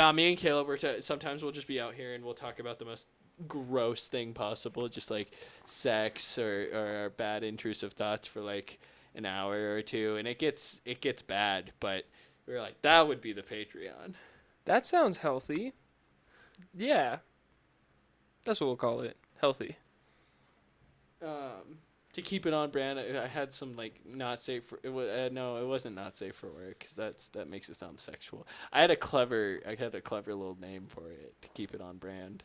Nah, me and Caleb sometimes we'll just be out here and we'll talk about the most gross thing possible, just like sex or bad intrusive thoughts for like an hour or two, and it gets bad. But we were like, that would be the Patreon. That sounds healthy. Yeah, that's what we'll call it. Healthy. To keep it on brand, I had some like not safe for it was no, it wasn't not safe for work because that makes it sound sexual. I had a clever little name for it to keep it on brand.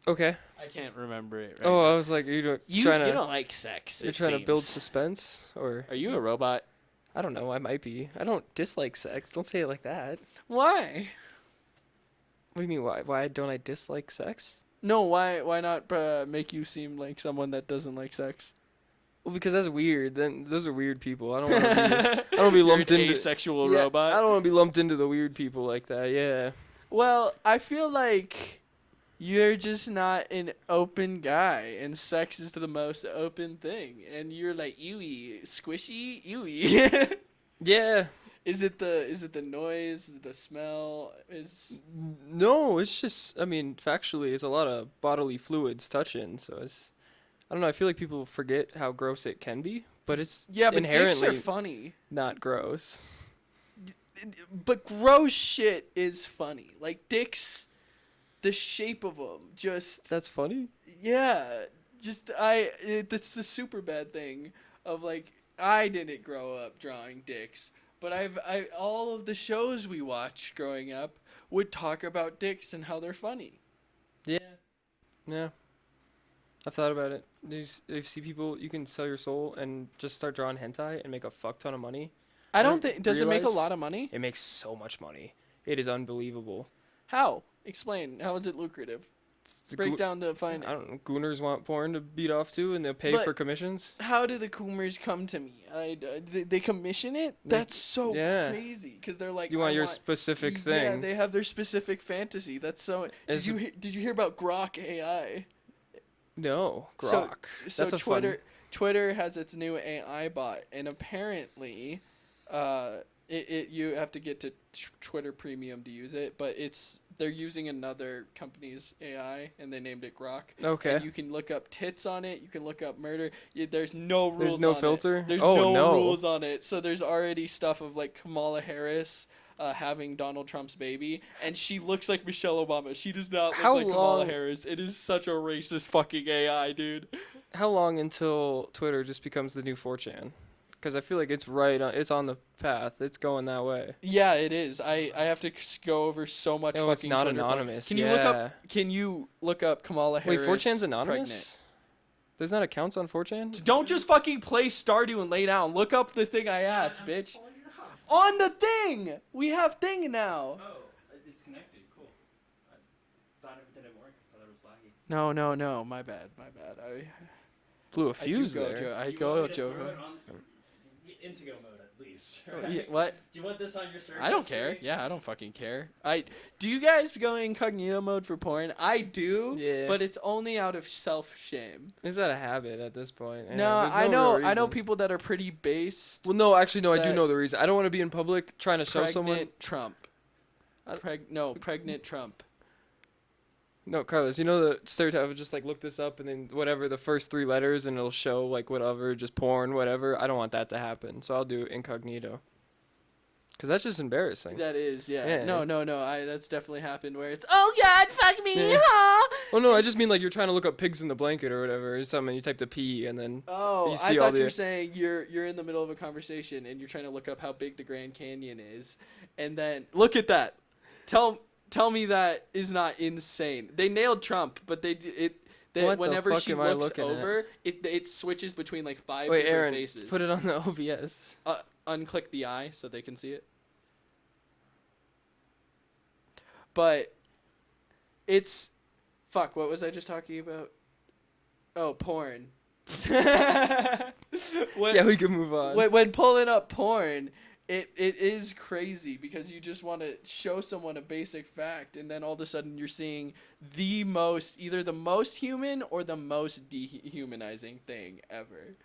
Okay. I can't remember it. Right Oh, now. I was like, you You don't like sex. You're trying to build suspense, or Are you a robot? I don't know. I might be. I don't dislike sex. Don't say it like that. Why? What do you mean? Why? Why don't I dislike sex? No, why not make you seem like someone that doesn't like sex? Well, because that's weird. Then those are weird people. I don't want to be. I don't want to be lumped You're an into asexual yeah, robot. I don't want to be lumped into the weird people like that. Yeah. Well, I feel like you're just not an open guy, and sex is the most open thing. And you're like ewy, squishy, ewy. Yeah. Is it the noise, the smell? No, it's just. I mean, factually, it's a lot of bodily fluids touching. So it's. I don't know. I feel like people forget how gross it can be, but it's Yeah, but inherently dicks are funny. not gross. But gross shit is funny. Like dicks, the shape of them, just That's funny. yeah. Just that's the super bad thing of like I didn't grow up drawing dicks, but I all of the shows we watched growing up would talk about dicks and how they're funny. Yeah. Yeah. I've thought about it. You see people, you can sell your soul and just start drawing hentai and make a fuck ton of money. I don't think does it make a realize lot of money? It makes so much money. It is unbelievable. How? Explain. How is it lucrative? Break down the I don't know. Gooners want porn to beat off to, and they'll pay But for commissions. how do the Coomers come to me? They commission it? That's so yeah. crazy because they're like, You want your specific thing. Yeah, they have their specific fantasy. That's so. Did you hear about Grok AI? No, Grok. So That's a Twitter has its new AI bot, and apparently, you have to get to Twitter Premium to use it, but they're using another company's AI, and they named it Grok. Okay. And you can look up tits on it. You can look up murder. There's no rules. There's no on filter? It. There's Oh, no. rules on it. So there's already stuff of like Kamala Harris having Donald Trump's baby, and she looks like Michelle Obama. She does not look like Kamala Harris. It is such a racist fucking AI, dude. How long until Twitter just becomes the new 4chan? Because I feel like it's on the path. It's going that way. Yeah, it is. I have to go over so much. No, fucking it's not Twitter anonymous. Can you look up Kamala Harris? Wait, 4chan's anonymous? Pregnant? There's not accounts on 4chan? Don't just fucking play Stardew and lay down. Look up the thing I asked, bitch. On the thing! We have thing now. Oh, it's connected. Cool. I thought it didn't work. I thought it was laggy. No. My bad. I Blew a fuse there. I go Joe. Intego mode at least. Yeah, what? Do you want this on your search? I don't care. Yeah, I don't fucking care. Do you guys go incognito mode for porn? I do. Yeah. But it's only out of self-shame. Is that a habit at this point? Yeah, No, there's I know. real I know reason. people that are pretty based. Well, no, actually, no. I do that- know the reason. I don't want to be in public trying to show someone. Pregnant Trump. Pregnant Trump. No, Carlos, you know the stereotype of just like look this up and then whatever the first 3 letters and it'll show like whatever, just porn, whatever. I don't want that to happen, so I'll do incognito. Cause that's just embarrassing. That is, yeah. Yeah. No. That's definitely happened where it's, oh God, fuck me, Yeah. huh? Well, no, I just mean like you're trying to look up pigs in the blanket or whatever or something. You type the P and then Oh, you see I all thought you the- were saying you're in the middle of a conversation and you're trying to look up how big the Grand Canyon is, and then look at that. Tell me that is not insane. They nailed Trump, but What whenever the fuck she am I looks looking at? over, it switches between like 5 Wait, different Aaron, faces. put it on the OBS. Unclick the eye so they can see it. But it's fuck. What was I just talking about? Oh, porn. Yeah, we can move on. When pulling up porn, it is crazy because you just want to show someone a basic fact, and then all of a sudden you're seeing either the most human or the most dehumanizing thing ever.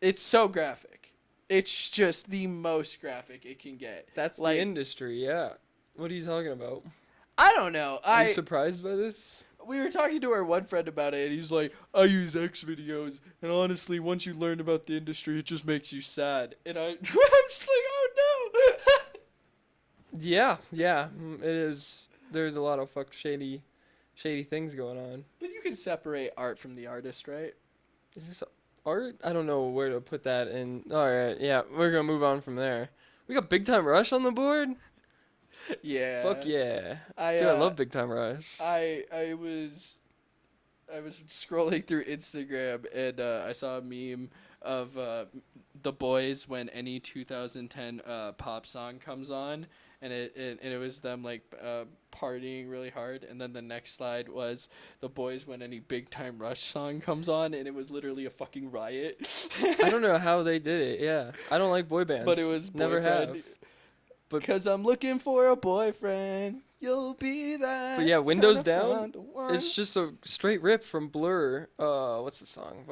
It's so graphic. It's just the most graphic it can get. That's like, the industry, yeah. What are you talking about? I don't know. Are you surprised by this? We were talking to our one friend about it, and he's like, I use X videos, and honestly, once you learn about the industry, it just makes you sad. And I'm just like, oh no. Yeah, it is. There's a lot of shady things going on. But you can separate art from the artist, right? Is this art? I don't know where to put that in. All right, yeah, we're gonna move on from there. We got Big Time Rush on the board. Yeah. Fuck yeah, I dude! I love Big Time Rush. I was scrolling through Instagram, and I saw a meme of the boys when any 2010 pop song comes on, and it was them like partying really hard, and then the next slide was the boys when any Big Time Rush song comes on, and it was literally a fucking riot. I don't know how they did it. Yeah, I don't like boy bands. But it was never boyfriend. have. But Because I'm looking for a boyfriend, you'll be that. But yeah, Windows tryna Down, find the one. it's just a straight rip from Blur. What's the song?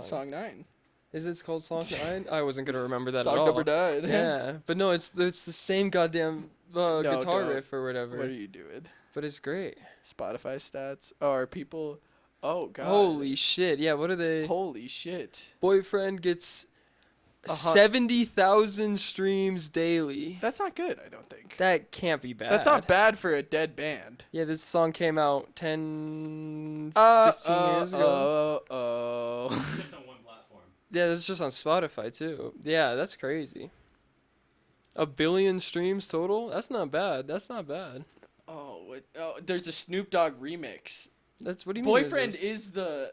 Song 9. Is it called Song 9? I wasn't gonna remember that Song at all. number 9. Yeah, but no, it's the same goddamn guitar don't. riff or whatever. What are you doing? But it's great. Spotify stats. Oh, are people? Oh god. Holy shit! Yeah, what are they? Holy shit. Boyfriend gets hu- 70,000 streams daily. That's not good, I don't think. That can't be bad. That's not bad for a dead band. Yeah, this song came out 10, 15 years ago. It's just on one platform. Yeah, it's just on Spotify too. Yeah, that's crazy. 1 billion streams total? That's not bad. That's not bad. There's a Snoop Dogg remix. That's what do you mean? Boyfriend is the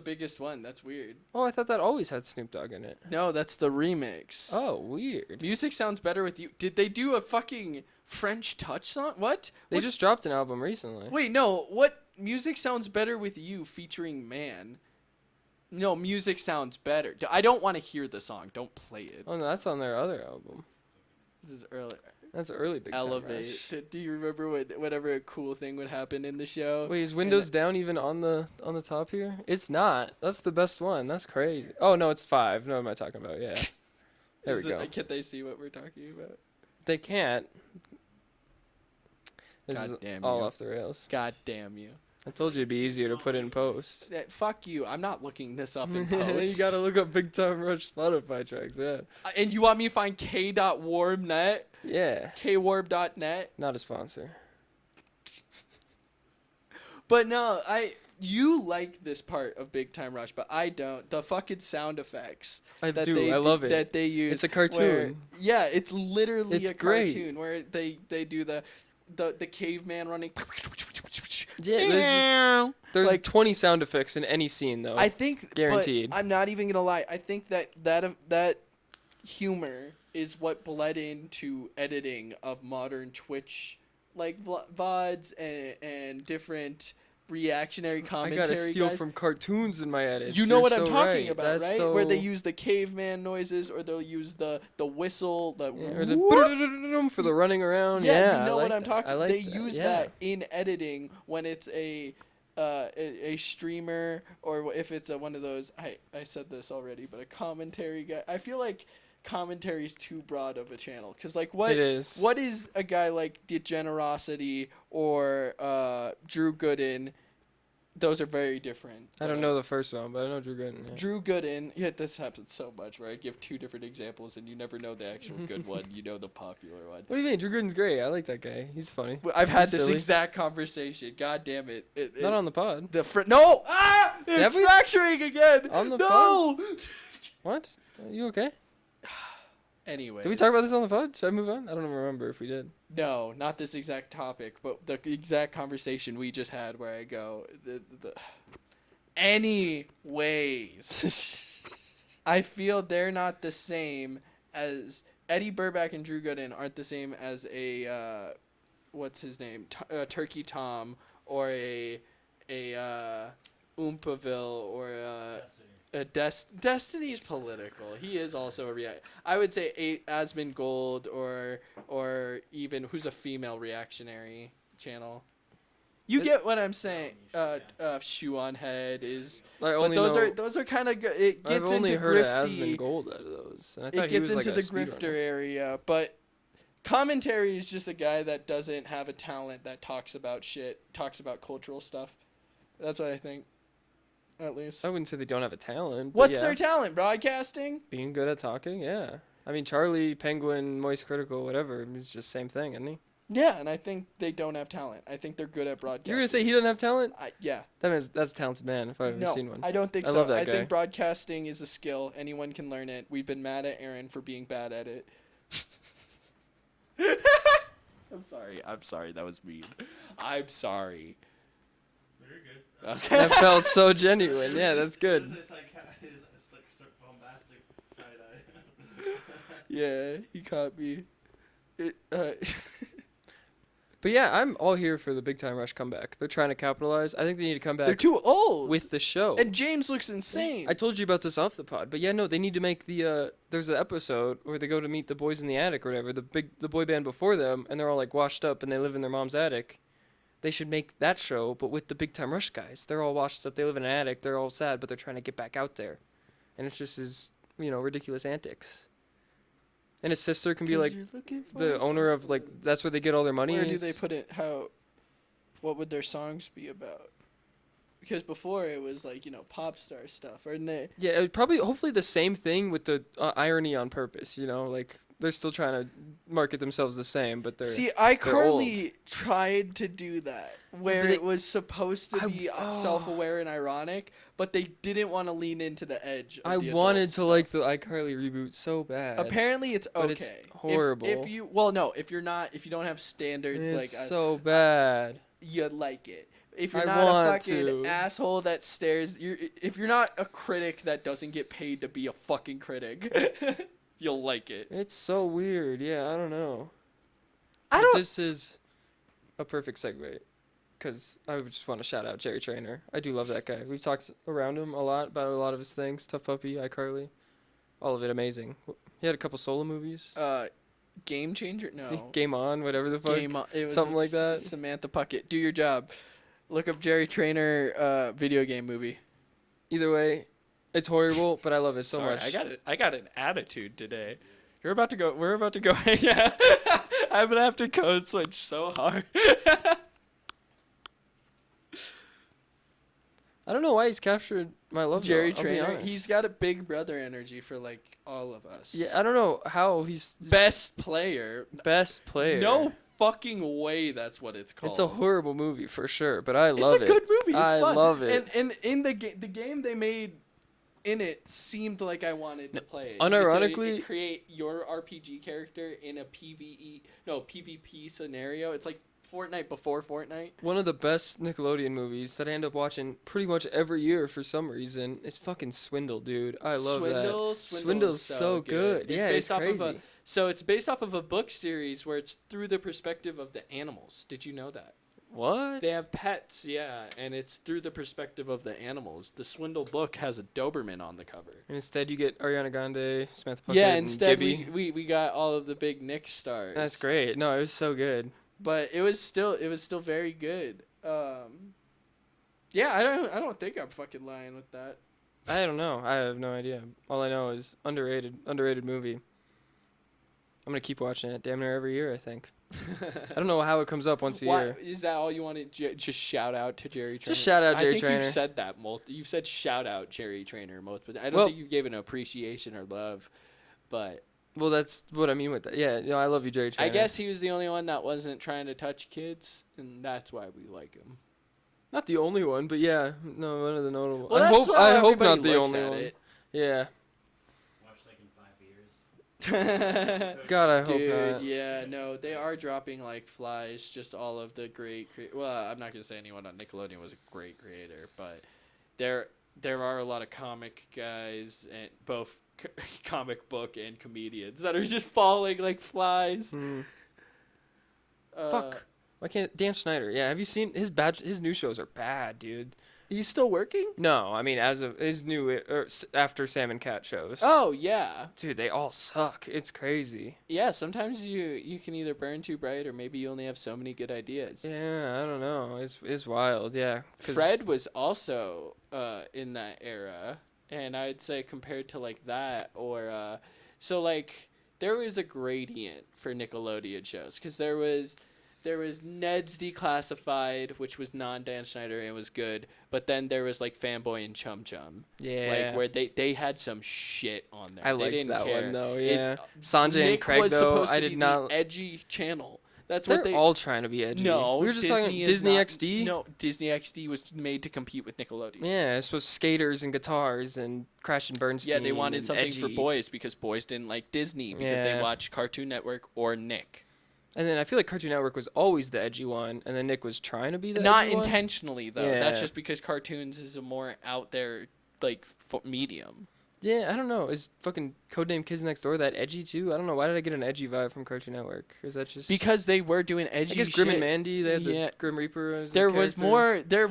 biggest one. That's weird. Oh, I thought that always had Snoop Dogg in it. No, that's the remix. Oh, weird. Music sounds better with you. Did they do a fucking French touch song? What? They What's- just dropped an album recently. Wait, no. What music sounds better with you featuring Man? No, music sounds better. I don't want to hear the song. Don't play it. Oh no, that's on their other album. This is early. That's early Big Time Elevate. Rush. Do you remember whenever a cool thing would happen in the show? Wait, is Windows Down even on the top here? It's not. That's the best one. That's crazy. Oh no, it's 5. No, what am I talking about? Yeah. There we go. Can't they see what we're talking about? They can't. This God is damn all you. off the rails. God damn you. I told you it'd be easier to put in post. Fuck you. I'm not looking this up in You post. gotta look up Big Time Rush Spotify tracks, yeah. And you want me to find k.warmnet? Yeah. kwarb.net? Not a sponsor. But no, you like this part of Big Time Rush, but I don't. The fucking sound effects. I that do. they I love it. That they use. It's a where- cartoon. yeah, it's literally It's a great. cartoon where they do the caveman running. Yeah, there's Like- 20 sound effects in any scene though. I think Guaranteed. But I'm not even gonna lie. I think that humor is what bled into editing of modern Twitch like VODs and different reactionary I commentary. gotta steal guys. from cartoons in my edits. You know You're what I'm so talking right. about, That's right? so... Where they use the caveman noises, or they'll use the whistle, the Yeah, or the whoop. for the running around. Yeah, Yeah, you know I what like I'm that. talking. I like They that. use Yeah. that in editing when it's a streamer, or if it's one of those. I said this already, but a commentary guy. I feel like commentary is too broad of a channel, because like It is. what is a guy like Degenerosity or Drew Gooden? Those are very different. I don't know the first one, but I know Drew Gooden. Yeah. Drew Gooden, yeah, this happens so much where I give 2 different examples and you never know the actual good one. You know the popular one. What do you mean? Drew Gooden's great. I like that guy. He's funny. Well, I've had He's this silly. exact conversation. God damn it! Not on the pod. No! Ah! It's Have we? fracturing again. On the no. What? Are you okay? Anyway. Did we talk about this on the pod? Should I move on? I don't remember if we did. No, not this exact topic, but the exact conversation we just had where I go. Anyways, I feel they're not the same as Eddie Burback and Drew Gooden aren't the same as a what's his name, Turkey Tom, or a Oompaville, or Destiny's political. He is also a I would say Asmund Gold, or even who's a female reactionary channel. You get what I'm saying. Shoe on Head is. I But only those know, are kind of good. It gets I've only into heard of grifty. Asmund Gold out of those. And I thought It he gets was into like the a speedrunner. grifter area, but Commentary is just a guy that doesn't have a talent that talks about shit, talks about cultural stuff. That's what I think, at least. I wouldn't say they don't have a talent. But What's yeah, their talent? Broadcasting? being good at talking? Yeah. I mean, Charlie, Penguin, Moist Critical, whatever. It's just same thing, isn't he? Yeah, and I think they don't have talent. I think they're good at broadcasting. You're gonna say he doesn't have talent? Yeah. That's a talented man if I've ever No, seen one. I don't think I so. love that I guy. think broadcasting is a skill. Anyone can learn it. We've been mad at Aaron for being bad at it. I'm sorry. That was mean. I'm sorry. Very good. Okay. That felt so genuine. Yeah, that's good. It's like sort of bombastic side eye. Yeah, he caught me. But yeah, I'm all here for the Big Time Rush comeback. They're trying to capitalize. I think they need to come They're back too old. with the show. And James looks insane. I told you about this off the pod, but yeah, no, they need to make the there's an episode where they go to meet the boys in the attic or whatever, the boy band before them, and they're all like washed up and they live in their mom's attic. They should make that show, but with the Big Time Rush guys. They're all washed up, they live in an attic, they're all sad, but they're trying to get back out there. And it's just his, ridiculous antics. And his sister can be like the owner of like that's where they get all their money. Where do they put it? What would their songs be about? Because before it was like, pop star stuff, or they? Yeah, it was probably hopefully the same thing with the irony on purpose. Like they're still trying to market themselves the same, but they're See, old. iCarly tried to do that, where they- it was supposed to be oh. self-aware and ironic, but they didn't want to lean into the edge. Of I the wanted adult to like the stuff. iCarly reboot so bad. Apparently, it's okay. But it's horrible. If you if you don't have standards It's like us, so bad. you like it. If you're I not a want fucking to. asshole that stares, if you're not a critic that doesn't get paid to be a fucking critic, you'll like it. It's so weird. Yeah, I don't know. I But don't. This is a perfect segue, because I would just want to shout out Jerry Trainer. I do love that guy. We've talked around him a lot about a lot of his things. Tough Puppy, iCarly, all of it amazing. He had a couple solo movies. Game Changer? No. Game On, whatever the fuck. Game On. It was something like that. Samantha Puckett. Do your job. Look up Jerry Trainer video game movie. Either way, it's horrible, but I love it so Sorry, much. I got an attitude today. We're about to go. Yeah. I'm gonna have to code switch so hard. I don't know why he's captured my love. Jerry though, I'll be Trainer. honest. He's got a big brother energy for like all of us. Yeah, I don't know how he's Best player. best player. No fucking way that's what it's called. It's a horrible movie for sure, but I love it. It's a good movie. It's I fun. love it. And in the game they made in it seemed like I wanted to play it. Unironically- You get to create your RPG character in a PvP scenario. It's like Fortnite before Fortnite. One of the best Nickelodeon movies that I end up watching pretty much every year for some reason is fucking Swindle, dude. I love that. Swindle's so good. It's Yeah, based it's off crazy. of it's based off of a book series where it's through the perspective of the animals. Did you know that? What? They have pets, yeah, and it's through the perspective of the animals. The Swindle book has a Doberman on the cover. And instead you get Ariana Grande, Samantha Puckett, Yeah, and instead Gibby. we got all of the big Nick stars. That's great. No, it was so good. But it was still very good. Yeah, I don't think I'm fucking lying with that. I don't know. I have no idea. All I know is underrated movie. I'm gonna keep watching it damn near every year, I think. I don't know how it comes up once a year. Is that all you wanted? Just shout out to Jerry Trainer. Just shout out Jerry I think Trainer. you've said that you've said shout out Jerry Trainer most, but I don't Well- think you gave an appreciation or love. But Well, that's what I mean with that. Yeah, I love you, Jerry Trainer. I guess he was the only one that wasn't trying to touch kids, and that's why we like him. Not the only one, but yeah, no, one of the notable. Well, I that's hope how I hope everybody not the looks only at one. it. Yeah. Watch like in 5 years. God, I hope Dude, not. yeah, no, they are dropping like flies. Just all of the great. Well, I'm not gonna say anyone on Nickelodeon was a great creator, but there are a lot of comic guys and both comic book and comedians that are just falling like flies. Mm. Uh, Fuck. Why can't Dan Schneider? Yeah, have you seen his new shows are bad, dude. He's still working? No, I mean as of his new after Sam and Cat shows. Oh yeah, Dude, they all suck. It's crazy. yeah. Sometimes you can either burn too bright or maybe you only have so many good ideas. Yeah, I don't know. It's wild. Yeah. 'Cause- Fred was also in that era, and I'd say compared to like that or so like there was a gradient for Nickelodeon shows because there was Ned's Declassified, which was non-Dan Schneider and was good, but then there was like Fanboy and Chum Chum, Yeah. like where they had some shit on there. I They liked didn't that care. one though. It- Yeah. Sanjay and Nick Craig was though. supposed to I be did not. the edgy channel. That's They're what they all trying to be edgy. No, we were just Disney talking is Disney not- XD. No, Disney XD was made to compete with Nickelodeon. Yeah, it's supposed to skaters and guitars and Crash and Bernstein. Yeah, they wanted and something for edgy. boys because boys didn't like Disney because they Yeah. watched Cartoon Network or Nick. And then I feel like Cartoon Network was always the edgy one, and then Nick was trying to be the Not edgy one. intentionally though. That's Yeah. just because cartoons is a more out there like medium. Yeah, I don't know. Is fucking Codename Kids Next Door that edgy too? I don't know. Why did I get an edgy vibe from Cartoon Network? Is that just Because they were doing I edgy guess Grim shit. and Mandy, they had Yeah. the Grim Reaper. As a There was character. more there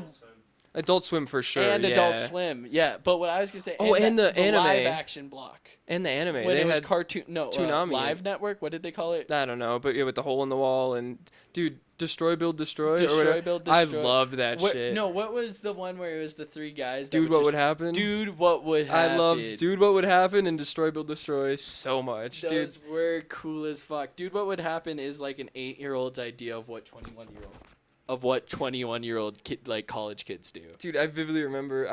Adult Swim for sure. and yeah. Adult Swim. Yeah, but what I was gonna say. Oh, and the anime. live action block. And the anime. When they it was had cartoon. No, Toonami. Live Network. What did they call it? I don't know, but yeah, with the hole in the wall and dude, Destroy Build Destroy. or Destroy, whatever. Build, I Destroy. loved that What, shit. No, what was the one where it was the three guys? That Dude, what just, would happen? Dude, what would happen? I loved Dude, What Would Happen and Destroy Build Destroy so much, dude. Those were cool as fuck. Dude, what would happen is like an 8-year-old's idea of what 21-year-old kid, like college kids do. Dude, I vividly remember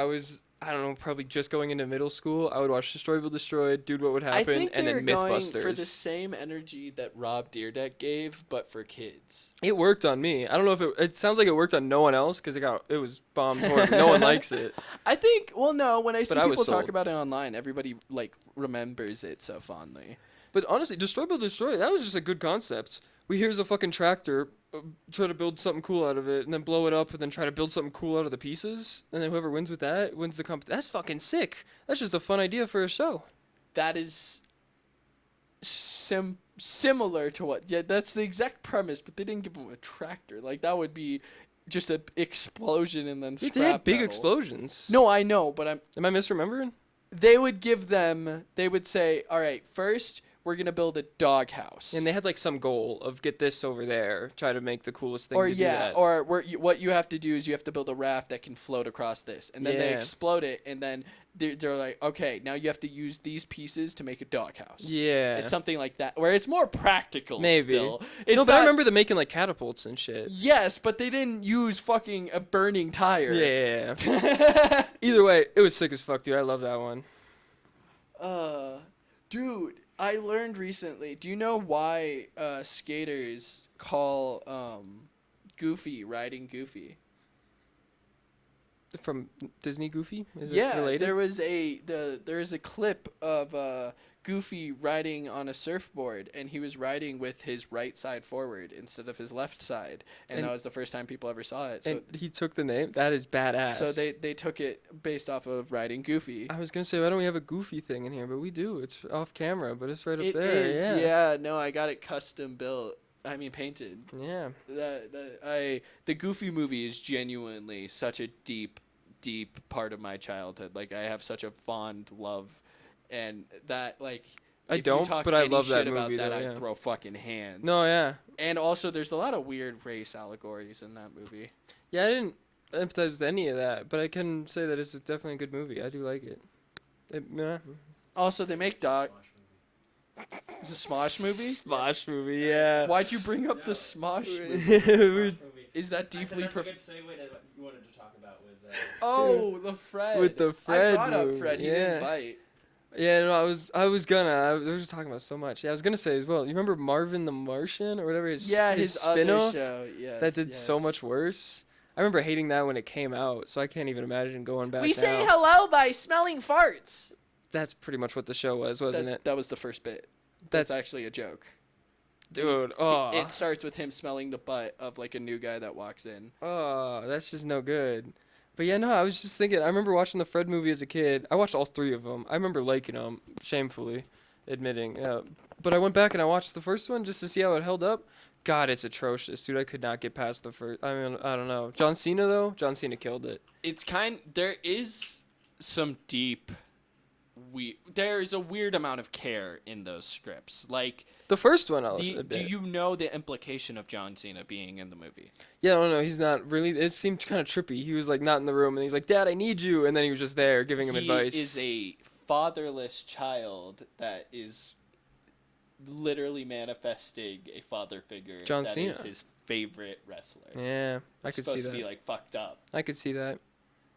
I don't know, probably just going into middle school. I would watch Destroy Build Destroy, Dude, What Would I Happen, think and they're then going Mythbusters. for the same energy that Rob Dyrdek gave, but for kids. It worked on me. I don't know if it sounds like it worked on no one else because it was bombed horribly. No one likes it. I think. Well, no. When I see But I was people talk sold. about it online, everybody like remembers it so fondly. But honestly, Destroy Build Destroy, that was just a good concept. Here's a fucking tractor, try to build something cool out of it, and then blow it up, and then try to build something cool out of the pieces, and then whoever wins with that wins the That's fucking sick. That's just a fun idea for a show. That is similar to what? Yeah, that's the exact premise, but they didn't give them a tractor. Like that would be just an explosion and then Dude, scrap they had big metal. explosions. No, I know, but Am I misremembering? they would say, all right, first we're going to build a doghouse. And they had like some goal of get this over there, try to make the coolest thing or to do yeah, that. or what you have to do is you have to build a raft that can float across this. And then they Yeah. explode it, and then they're like, okay, now you have to use these pieces to make a doghouse. Yeah. It's something like that, where it's more practical Maybe. still. It's No, but I not- remember them making like catapults and shit. Yes, but they didn't use fucking a burning tire. Yeah. Either way, it was sick as fuck, dude. I love that one. Dude, I learned recently. Do you know why skaters call Goofy riding Goofy? From Disney Goofy? Is it Yeah, related? there is a clip of Goofy riding on a surfboard, and he was riding with his right side forward instead of his left side, and that was the first time people ever saw it. So And he took the name? That is badass. so they took it based off of riding Goofy. I was going to say, why don't we have a Goofy thing in here? But we do. It's off camera, but it's right up It there. is, Yeah. no, I got it custom built. I mean painted. Yeah. The Goofy movie is genuinely such a deep part of my childhood. Like I have such a fond love, and that like I if you don't, talk but I any love that shit about movie, that, though, I'd yeah. throw fucking hands. No, yeah. And also, there's a lot of weird race allegories in that movie. Yeah, I didn't empathize with any of that, but I can say that it's definitely a good movie. I do like it. Yeah. Also, they make dog. It's a Smosh movie. Smosh movie, yeah. Why'd you bring up the Smosh movie? We- Is that I said deeply? that's a good segue to what you wanted to talk about with. Oh, the Fred. With the Fred I brought up movie, Fred. He yeah. didn't bite. Yeah, no, I was just talking about so much. Yeah, I was gonna say as well. You remember Marvin the Martian or whatever his Yeah, his his spin-off other show. Yes, that did so yes. much worse. I remember hating that when it came out, so I can't even imagine going back. We say now. hello by smelling farts. That's pretty much what the show was, wasn't it? That was the first bit. That's That's actually a joke. dude. Oh, It starts with him smelling the butt of like a new guy that walks in. oh, that's just no good. But yeah, no, I was just thinking. I remember watching the Fred movie as a kid. I watched all three of them. I remember liking them, shamefully admitting. But I went back and I watched the first one just to see how it held up. God, it's atrocious, dude. I could not get past the first. I mean, I don't know. John Cena though. John Cena killed it. There is some deep there is a weird amount of care in those scripts. Like The first one, I'll do admit. you know the implication of John Cena being in the movie? Yeah, I don't know. He's not really. It seemed kind of trippy. He was like not in the room, and he's like, "Dad, I need you," and then he was just there giving him advice. He is a fatherless child that is literally manifesting a father figure John that Cena. is his favorite wrestler. Yeah, I It's could see supposed to that. be like fucked up. I could see that.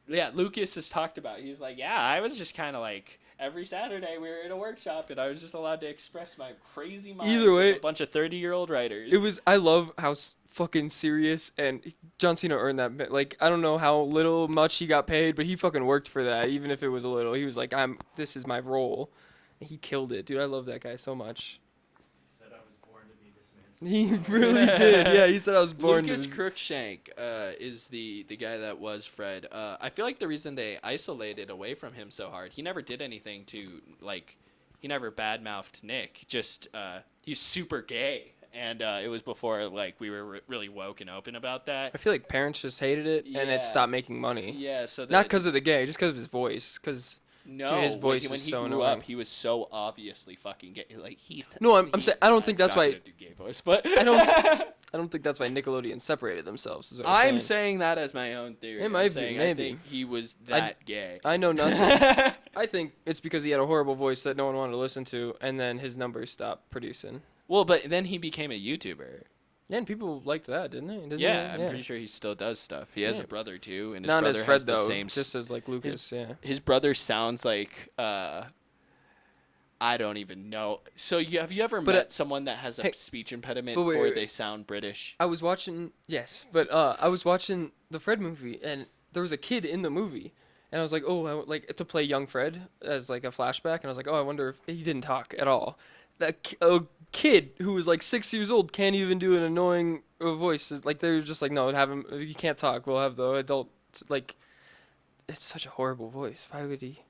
Yeah, Lucas has talked about. He's like, yeah, I was just kind of like every Saturday we were in a workshop and I was just allowed to express my crazy mind. Either way, with a bunch of 30-year-old writers. It was. I love how fucking serious and John Cena earned that. Like, I don't know how little much he got paid, but he fucking worked for that. Even if it was a little, he was like, This is my role. And he killed it, dude. I love that guy so much. He said I was born to be this man's He really did. Yeah, he said I was born. Lucas to... Crookshank is the guy that was Fred. I feel like the reason they isolated away from him so hard, he never did anything to like, he never badmouthed Nick. Just he's super gay, and it was before like we were really woke and open about that. I feel like parents just hated it, and Yeah. it stopped making money. Yeah, so Not because of the gay, just because of his voice. Because no, dude, his voice when is he so grew annoying. up, he was so obviously fucking gay. Like No, I'm saying I don't think that's not why. gonna do gay voice, but I don't think that's why Nickelodeon separated themselves. Is what I'm saying. saying that as my own theory. It I'm might be, saying maybe. I think he was that gay. I know nothing. I think it's because he had a horrible voice that no one wanted to listen to, and then his numbers stopped producing. Well, but then he became a YouTuber. Yeah, and people liked that, didn't they? Doesn't Yeah, he? I'm pretty sure he still does stuff. He has Yeah. a brother too, and his Not brother as Fred has the though, same. just as like Lucas. Yeah. His brother sounds like I don't even know. So have you ever But, met someone that has a hey, speech impediment but wait, or wait, they sound British? I was watching. Yes, but I was watching the Fred movie, and there was a kid in the movie, and I was like, oh, I would like to play young Fred as like a flashback, and I was like, oh, I wonder if he didn't talk at all. A kid who was like 6 years old can't even do an annoying voice. It's like they're just like, no, have him. He can't talk. We'll have the adult. Like, it's such a horrible voice. Why would he?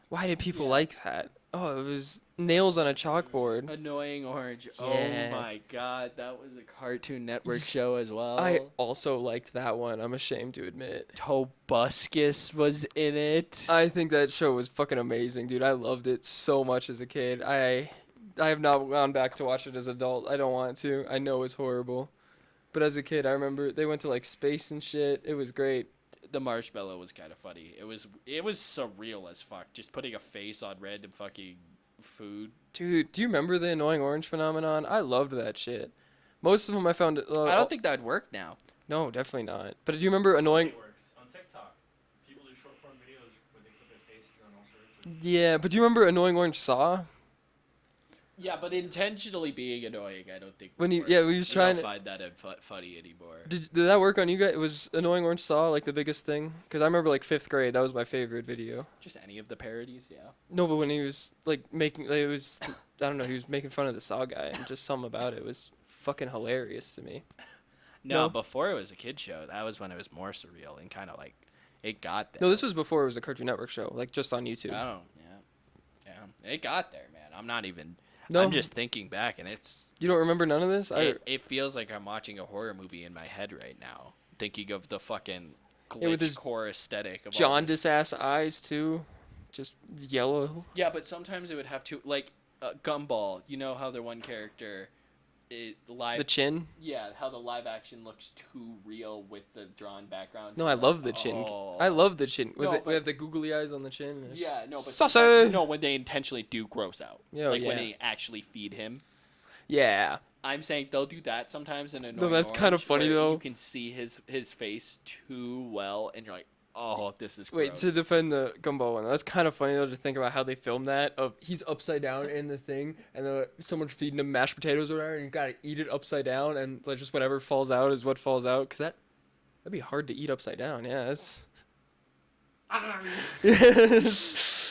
Why did people Yeah. like that? Oh, it was nails on a chalkboard. Annoying Orange. Yeah. Oh my God, that was a Cartoon Network show as well. I also liked that one. I'm ashamed to admit. Tobuscus was in it. I think that show was fucking amazing, dude. I loved it so much as a kid. I have not gone back to watch it as an adult. I don't want to. I know it's horrible. But as a kid, I remember they went to like space and shit. It was great. The marshmallow was kind of funny. It was surreal as fuck. Just putting a face on random fucking food. Dude, do you remember the annoying orange phenomenon? I loved that shit. Most of them I found. I don't think that would work now. No, definitely not. But do you remember annoying? It works on TikTok. People do short form videos where they put their faces on all sorts of. Yeah, but do you remember annoying orange Saw? Yeah, but intentionally being annoying, I don't think. When would he work. yeah, we was I trying don't to. find that funny anymore. Did that work on you guys? Was annoying orange Saw like the biggest thing? Because I remember like 5th grade, that was my favorite video. Just any of the parodies, yeah. No, but when he was like making, like, it was, I don't know, he was making fun of the Saw guy, and just something about it was fucking hilarious to me. No, No. before it was a kid show, that was when it was more surreal and kind of like it got there. No, this was before it was a Cartoon Network show, like just on YouTube. Oh, yeah. It got there, man. I'm not even. No. I'm just thinking back, and You don't remember none of this? it feels like I'm watching a horror movie in my head right now, thinking of the fucking Yeah, with glitch his core aesthetic of all this. jaundice ass eyes too, just yellow. Yeah, but sometimes it would have to like Gumball. You know how the one character, The chin. Yeah, how the live action looks too real with the drawn background. No, I love the chin. I love the chin. No, We but- have the googly eyes on the chin. It's- Yeah, no, but Saucy! sometimes- no, when they intentionally do gross out, Yeah, like when yeah. they actually feed him. Yeah. I'm saying they'll do that sometimes in a No, that's kinda funny, though. You can see his face too well, and you're like, oh, this is Wait, gross. to defend the Gumball one, that's kind of funny though to think about how they filmed that. Of he's upside down in the thing, and someone's feeding him mashed potatoes or whatever, and you gotta eat it upside down, and like just whatever falls out is what falls out. Cause that'd be hard to eat upside down. Yeah, that's.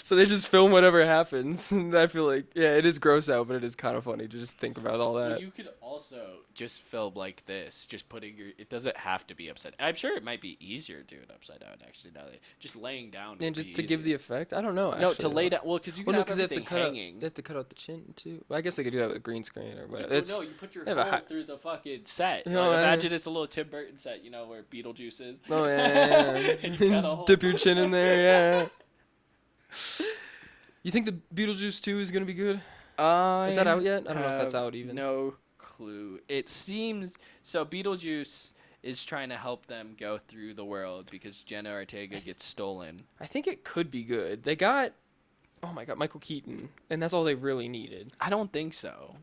So they just film whatever happens, and I feel like it is gross out, but it is kind of funny to just think about all Well, that. you could also just film like this, just putting your. It doesn't have to be upside. I'm sure it might be easier to do it upside down. Actually, now that just laying down. And would just be to give the easier. effect, I don't know. No, actually, to lay though. down. Well, because you Well, can no, have because they have to everything cut out. hanging. They have to cut out the chin too. Well, I guess they could do that with green screen or whatever. Well, It's no, you put your yeah, but hole how- through the fucking set. No, Like, I- imagine it's a little Tim Burton set, you know, where Beetlejuice is. oh yeah, And you got a just hole. dip your chin in there. Yeah. You think the Beetlejuice 2 is gonna be good? Is that out yet? I don't know if that's have out even. No clue. It seems so. Beetlejuice is trying to help them go through the world because Jenna Ortega gets stolen. I think it could be good. They got Oh my God, Michael Keaton, and that's all they really needed. I don't think so.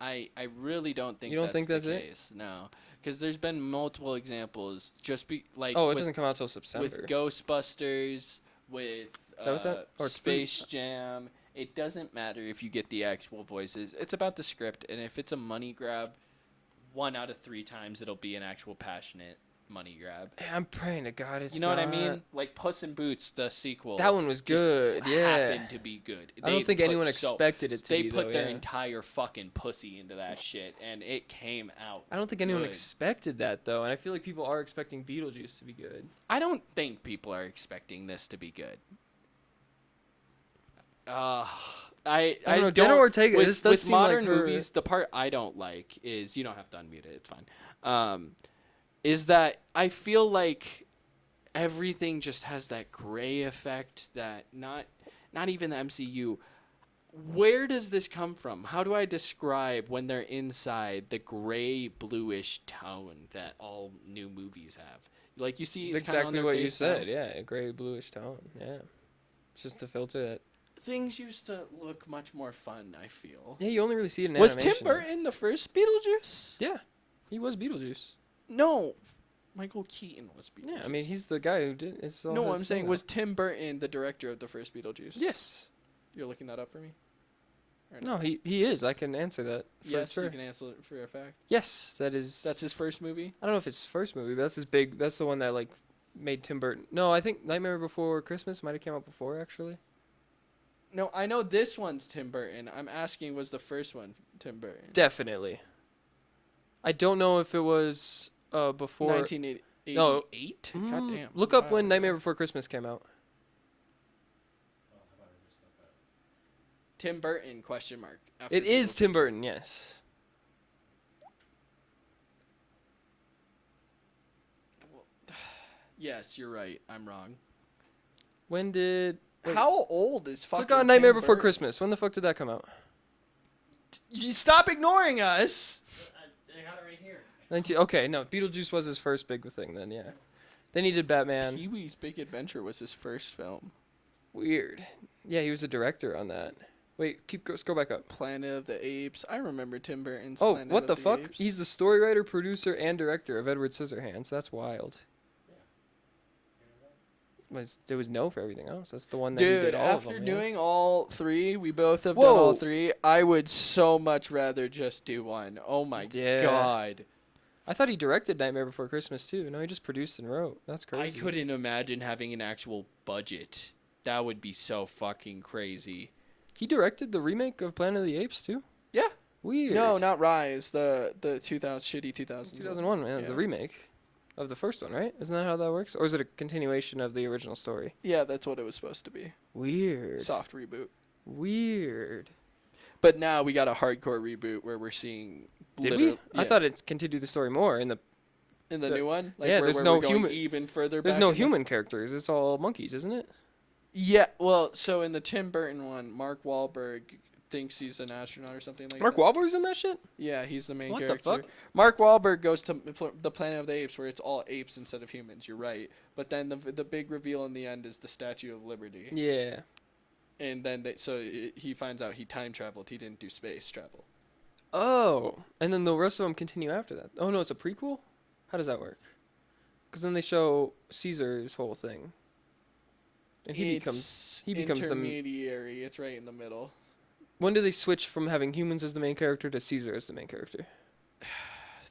I really don't think You don't think the that's it? case. No, because there's been multiple examples. Just be like Oh, it with, doesn't come out till September. with Ghostbusters, with that what that- or it's free? Space Jam. It doesn't matter if you get the actual voices. It's about the script, and if it's a money grab, 1 out of 3 times it'll be an actual passionate money grab. I'm praying to God it's You know what I not. mean? Like Puss in Boots, the sequel. That one was just good. Yeah. happened to be good. I don't They think put anyone expected it to They be, put though, their yeah. entire fucking pussy into that shit, and it came out. I don't think anyone good. expected that though, and I feel like people are expecting Beetlejuice to be good. I don't think people are expecting this to be good. I don't know, don't. Jenna Ortega, With, this does with seem like modern her- movies, the part I don't like is you don't have to unmute it. It's fine. Is that I feel like everything just has that gray effect that not even the MCU. Where does this come from? How do I describe when they're inside the gray bluish tone that all new movies have? Like you see, it's kinda on Exactly their what you face now. said. Yeah, a gray bluish tone. Yeah, it's just to filter that. Things used to look much more fun, I feel. Yeah, you only really see it in Was Tim animation. Burton the first Beetlejuice? Yeah, he was Beetlejuice. No, Michael Keaton was Beetlejuice. Yeah, I mean he's the guy who did. It's all No, his I'm saying thing was now. Tim Burton the director of the first Beetlejuice? Yes. You're looking that up for me? Or No, he is. I can answer that for Yes, sure. you can answer it for a fact. Yes, that is. That's his first movie? I don't know if it's his first movie, but that's his big. That's the one that like made Tim Burton. No, I think Nightmare Before Christmas might have came out before actually. No, I know this one's Tim Burton. I'm asking, was the first one Tim Burton? Definitely. I don't know if it was before. 1988? No. God damn. Look up Wow. when Nightmare Before Christmas came out. Oh, how about I just look that? Tim Burton, question mark. after It is Tim Beetlejuice. Burton, yes. Yes, you're right. I'm wrong. When did? Wait. How old is fucking Click on Nightmare Tim Before Burton? Christmas. When the fuck did that come out? You stop ignoring us. I got it right here. 19. Okay, no, Beetlejuice was his first big thing. Then yeah. Then he did Batman. Pee-wee's Big Adventure was his first film. Weird. Yeah, he was a director on that. Wait, scroll back up. Planet of the Apes. I remember Tim Burton's Oh, Planet what of the fuck? Apes. He's the story writer, producer, and director of Edward Scissorhands. That's wild. There was no for everything else. That's the one that he Dude, did all of after them. yeah. doing all 3, we both have done all Whoa. 3. I would so much rather just do one. Oh my Yeah. god. I thought he directed Nightmare Before Christmas too. No, he just produced and wrote. That's I crazy. couldn't imagine having an actual budget. That would be so fucking crazy. He directed the remake of Planet of the Apes too. Yeah. Weird. No, not Rise. The 2000 shitty 2000. 2001, man. The Yeah. remake of the first one, right? Isn't that how that works? Or is it a continuation of the original story? Yeah, that's what it was supposed to be. Weird. Soft reboot. Weird. But now we got a hardcore reboot where we're seeing. Did we? I thought it continued the story more in the. in the the- new one. Like yeah, where, there's where no we're going human- Even further. There's back no in the- human characters. It's all monkeys, isn't it? Yeah. Well, so in the Tim Burton one, Mark Wahlberg thinks he's an astronaut or something like Mark that. Wahlberg's in that shit. Yeah, he's the main What the character. fuck? Mark Wahlberg goes to the Planet of the Apes where it's all apes instead of humans. You're right. But then the big reveal in the end is the Statue of Liberty. Yeah. And then he finds out he time traveled. He didn't do space travel. Oh, and then the rest of them continue after that. Oh no, it's a prequel. How does that work? Because then they show Caesar's whole thing, and he becomes the intermediary. It's right in the middle. When do they switch from having humans as the main character to Caesar as the main character?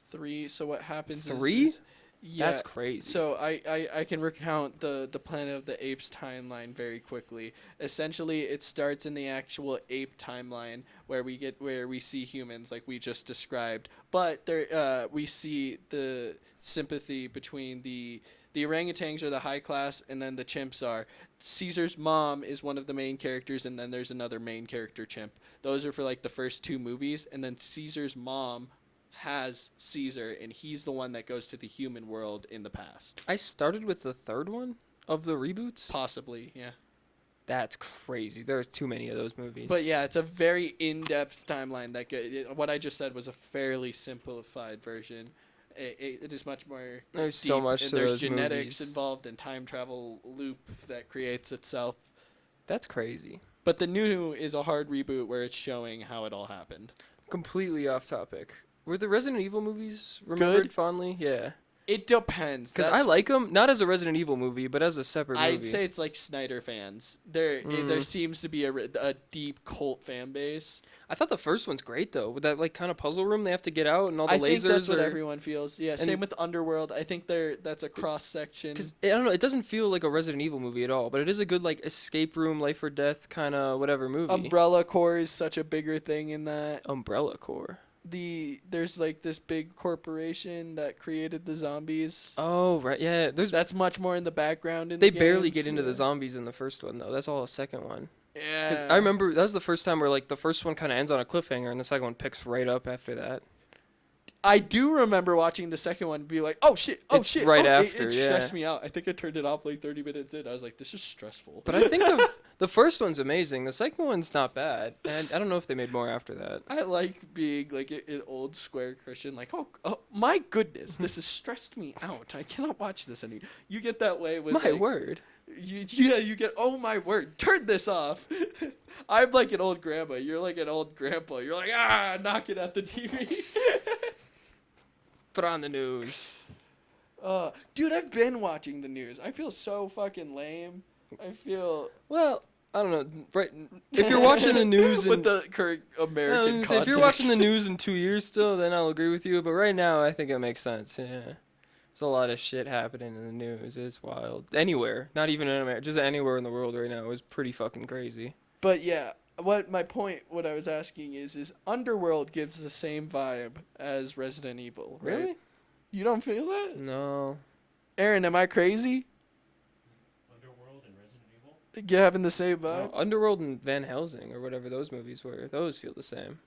3. So what happens? 3? Is yeah. That's crazy. So I can recount the Planet of the Apes timeline very quickly. Essentially, it starts in the actual ape timeline where we see humans like we just described, but there we see the sympathy between the orangutans are the high class, and then the chimps are. Caesar's mom is one of the main characters, and then there's another main character chimp. Those are for like the first 2 movies, and then Caesar's mom has Caesar, and he's the one that goes to the human world in the past. I started with the third one of the reboots. Possibly, yeah. That's crazy. There's too many of those movies. But yeah, it's a very in-depth timeline. What I just said was a fairly simplified version. It is much more. There's deep, so much and to there's those genetics movies. involved and time travel loop that creates itself. That's crazy. But the new is a hard reboot where it's showing how it all happened. Completely off topic. Were the Resident Evil movies remembered fondly? Yeah. It depends. Because I like them, not as a Resident Evil movie, but as a separate movie. I'd say it's like Snyder fans. There seems to be a deep cult fan base. I thought the first one's great though, with that like kind of puzzle room they have to get out and all the lasers. I think that's what everyone feels. Yeah, same with Underworld. I think that's a cross section. Because I don't know, it doesn't feel like a Resident Evil movie at all, but it is a good like escape room, life or death kind of whatever movie. Umbrella Corps is such a bigger thing in that. Umbrella Corps. There's like this big corporation that created the zombies. Oh right, yeah. That's much more in the background. They barely get into the zombies in the first one though. That's all a second one. Yeah. Because I remember that was the first time where like the first one kind of ends on a cliffhanger and the second one picks right up after that. I do remember watching the second one and be like, oh shit, oh It's shit. right oh, after, it yeah. stressed me out. I think I turned it off like 30 minutes in. I was like, this is stressful. But I think the first one's amazing. The second one's not bad. And I don't know if they made more after that. I like being like an old square Christian. Like, oh my goodness, this has stressed me out. I cannot watch this anymore. You get that way with My word. You get, oh my word, turn this off. I'm like an old grandma. You're like an old grandpa. You're like, knocking at the TV. Put on the news. Dude, I've been watching the news. I feel so fucking lame. I feel... Well, I don't know. Right, if you're watching the news with the current American context. If you're watching the news in 2 years still, then I'll agree with you. But right now, I think it makes sense. Yeah. There's a lot of shit happening in the news. It's wild. Anywhere. Not even in America. Just anywhere in the world right now is pretty fucking crazy. But yeah, what I was asking is Underworld gives the same vibe as Resident Evil, right? Really? You don't feel that? No. Aaron, am I crazy? Underworld and Resident Evil? You having the same vibe? No, Underworld and Van Helsing or whatever those movies were. Those feel the same.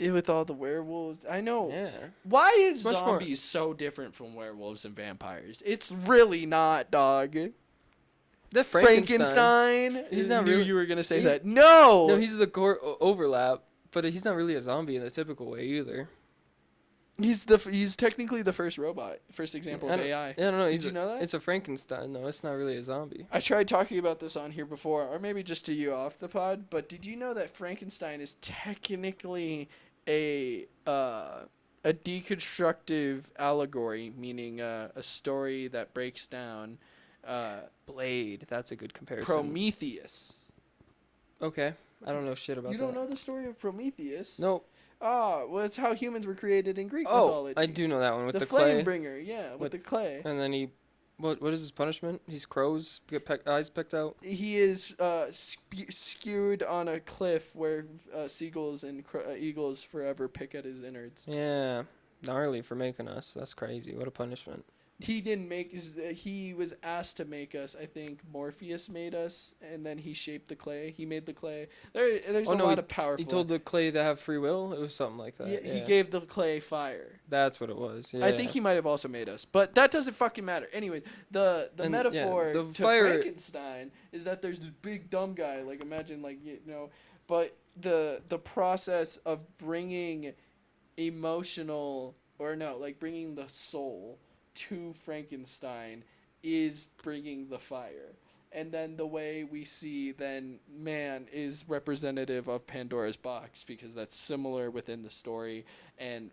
Yeah, with all the werewolves. I know. Yeah. Why is Much more- zombies so different from werewolves and vampires? It's really not, dog. That Frankenstein. He's I not knew really- you were gonna say he- that. No. No, he's the core overlap, but he's not really a zombie in the typical way either. He's technically the first robot, first example of AI. I don't know. Did you know that? It's a Frankenstein, though. It's not really a zombie. I tried talking about this on here before, or maybe just to you off the pod. But did you know that Frankenstein is technically a deconstructive allegory, meaning a story that breaks down Blade. That's a good comparison. Prometheus. Okay. I don't know shit about that. You don't know the story of Prometheus? No. Well, it's how humans were created in Greek Oh, mythology. I do know that one with the flame clay. bringer, yeah, with the clay. And then what is his punishment? He's crows get eyes picked out. He is skewed on a cliff where seagulls and eagles forever pick at his innards. Yeah, gnarly for making us. That's crazy. What a punishment. He didn't make. He was asked to make us. I think Morpheus made us, and then he shaped the clay. He made the clay. There's a lot of powerful. He told the clay to have free will. It was something like that. Yeah, he gave the clay fire. That's what it was. Yeah. I think he might have also made us, but that doesn't fucking matter. Anyways, the metaphor the to fire- Frankenstein is that there's this big dumb guy. Like imagine, like but the process of bringing bringing the soul to Frankenstein is bringing the fire. And then the way we see then man is representative of Pandora's box because that's similar within the story and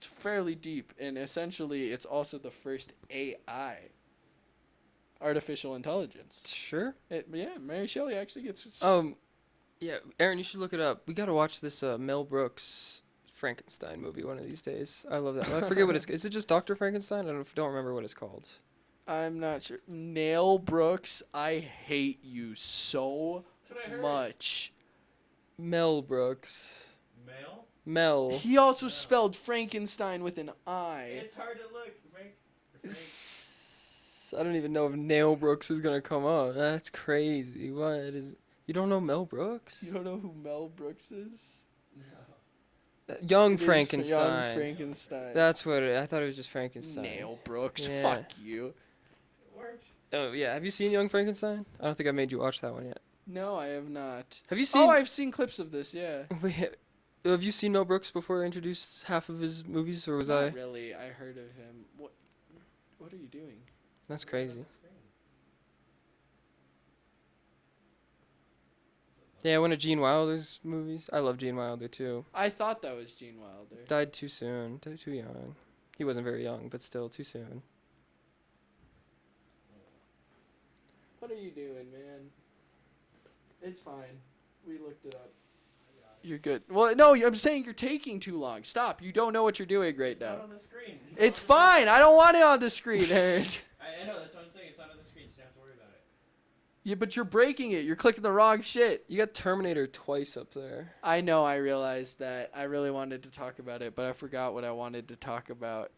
fairly deep. And essentially it's also the first AI, artificial intelligence. Sure. Mary Shelley actually gets... Yeah, Aaron, you should look it up. We got to watch this Mel Brooks Frankenstein movie one of these days. I love that. I forget what it's... Is it just Dr. Frankenstein? I don't remember what it's called. I'm not sure. Nail Brooks, I hate you so much. Mel Brooks. Male? Mel. He also spelled Frankenstein with an I. It's hard to look. I don't even know if Nail Brooks is going to come up. That's crazy. What is... You don't know Mel Brooks? You don't know who Mel Brooks is? No. Young Frankenstein. Young Frankenstein. That's what I thought it was just Frankenstein. Nail Brooks. Yeah. Fuck you. It works. Oh, yeah. Have you seen Young Frankenstein? I don't think I made you watch that one yet. No, I have not. Have you seen... Oh, I've seen clips of this, yeah. Have you seen Mel Brooks before I introduced half of his movies, or was I... Not really. I heard of him. What are you doing? That's crazy. Yeah, one of Gene Wilder's movies. I love Gene Wilder too. I thought that was Gene Wilder. Died too soon. Died too young. He wasn't very young, but still too soon. What are you doing, man? It's fine. We looked it up. You're good. Well, no, I'm saying you're taking too long. Stop. You don't know what you're doing right It's now. not on the screen. It's fine. I don't want it on the screen, Aaron. I know, that's what I'm saying. It's not on the screen, so you don't have to worry about it. Yeah, but you're breaking it. You're clicking the wrong shit. You got Terminator twice up there. I know. I realized that. I really wanted to talk about it, but I forgot what I wanted to talk about.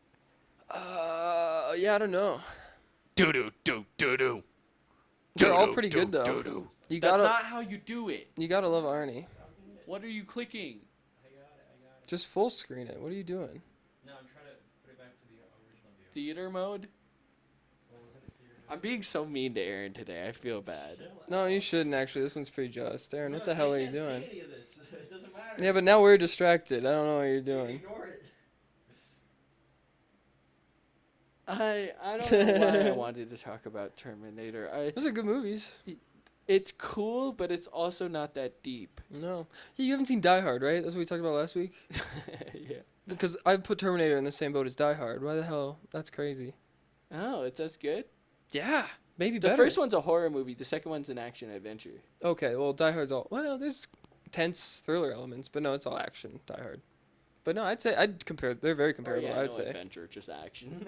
Yeah, I don't know. Do. They're all pretty good though. You That's gotta, not how you do it. you gotta love Arnie. What are you clicking? I got it. Just full screen it. What are you doing? No, I'm trying to put it back to the original view. Theater mode? What was it? Theater I'm being so mean to Aaron today. I feel bad. No, you shouldn't actually. This one's pretty just. Aaron, what the hell are you doing? See any of this. It doesn't matter. Yeah, but now we're distracted. I don't know what you're doing. Ignore it. I don't know why I wanted to talk about Terminator. Those are good movies. It's cool, but it's also not that deep. No. Yeah, you haven't seen Die Hard, right? That's what we talked about last week? Yeah. Because I put Terminator in the same boat as Die Hard. Why the hell? That's crazy. Oh, it's as good? Yeah, maybe The better. first one's a horror movie. The second one's an action adventure. Okay, well, Die Hard's all... Well, there's tense thriller elements, but no, it's all action, Die Hard. But no, I'd say... I'd compare... They're very comparable, I would say. Adventure, just action.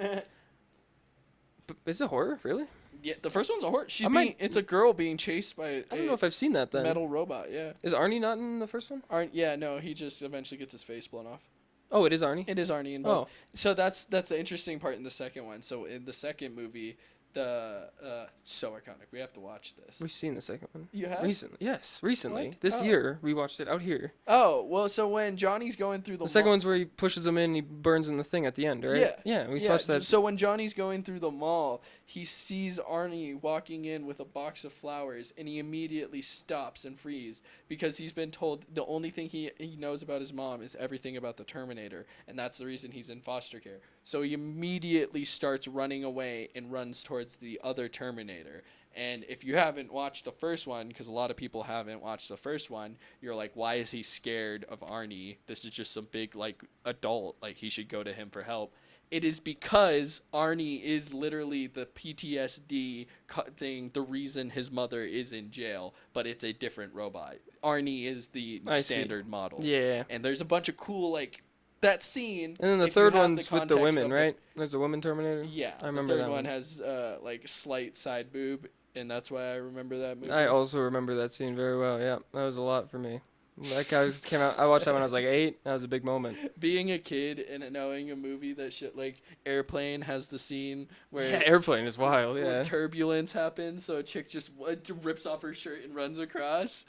But is it horror? Really? Yeah, the first one's a horror. It's a girl being chased by I don't know if I've seen that then. metal robot, yeah. Is Arnie not in the first one? No, he just eventually gets his face blown off. Oh, it is Arnie? It is Arnie in both. So that's the interesting part in the second one. So in the second movie, so iconic. We have to watch this. We've seen the second one. You have? Recently. Yes, recently. What? This Oh. year, we watched it out here. Oh, well, so when Johnny's going through The second mall- one's where he pushes him in and he burns in the thing at the end, right? Yeah. Yeah, we watched that. So when Johnny's going through the mall, he sees Arnie walking in with a box of flowers, and he immediately stops and freezes because he's been told the only thing he knows about his mom is everything about the Terminator, and that's the reason he's in foster care. So he immediately starts running away and runs towards the other Terminator. And if you haven't watched the first one, because a lot of people haven't watched the first one, you're like, why is he scared of Arnie? This is just some big, like, adult. Like, he should go to him for help. It is because Arnie is literally the PTSD thing, the reason his mother is in jail, but it's a different robot. Arnie is the I see. standard model. Yeah. And there's a bunch of cool, like, that scene. And then the if you third have one's with the context women, of the right? There's a woman Terminator? Yeah, I remember the third that one one. has like slight side boob, and that's why I remember that movie. I also remember that scene very well, yeah. That was a lot for me. That guy just came out. I watched that when I was like 8. That was a big moment. Being a kid and knowing a movie that shit like Airplane has the scene where Yeah, Airplane is wild, where yeah. turbulence happens, so a chick just rips off her shirt and runs across.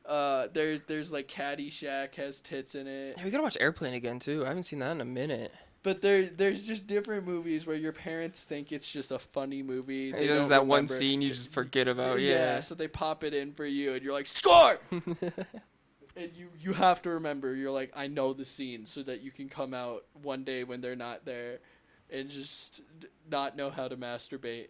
There's like Caddyshack has tits in it. Yeah, we gotta watch Airplane again, too. I haven't seen that in a minute. But there's just different movies where your parents think it's just a funny movie. They There's don't that one remember. scene you just forget about, Yeah, yeah. so they pop it in for you, and you're like, score! And you have to remember, you're like, I know the scene, so that you can come out one day when they're not there and just not know how to masturbate.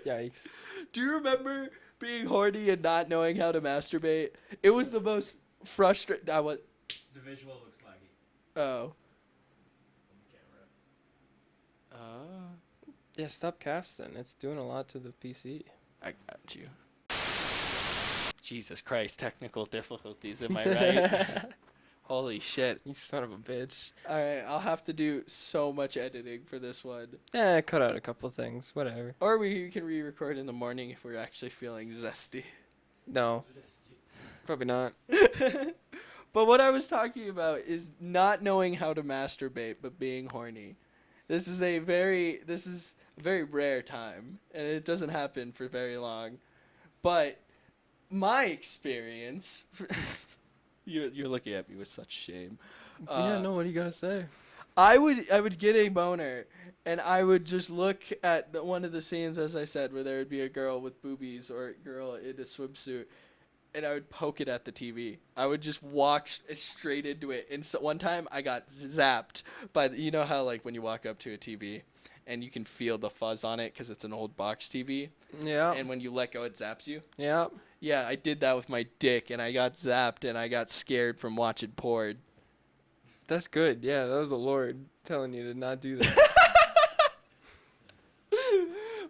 Yikes. Do you remember being horny and not knowing how to masturbate? It was the most frustrating. The visual looks laggy Oh. on the camera. Oh. Yeah, stop casting. It's doing a lot to the PC. I got you. Jesus Christ, technical difficulties, am I right? Holy shit. You son of a bitch. Alright, I'll have to do so much editing for this one. Yeah, cut out a couple things. Whatever. Or we can re-record in the morning if we're actually feeling zesty. No, probably not. But what I was talking about is not knowing how to masturbate, but being horny. This is a very rare time, and it doesn't happen for very long. But my experience, you're looking at me with such shame. Yeah, no, what do you gotta say? I would get a boner, and I would just look at one of the scenes, as I said, where there would be a girl with boobies or a girl in a swimsuit, and I would poke it at the TV. I would just walk straight into it. And so one time I got zapped by you know how like when you walk up to a TV and you can feel the fuzz on it because it's an old box TV. Yeah. And when you let go, it zaps you. Yeah. Yeah, I did that with my dick, and I got zapped, and I got scared from watching porn. That's good. Yeah, that was the Lord telling you to not do that.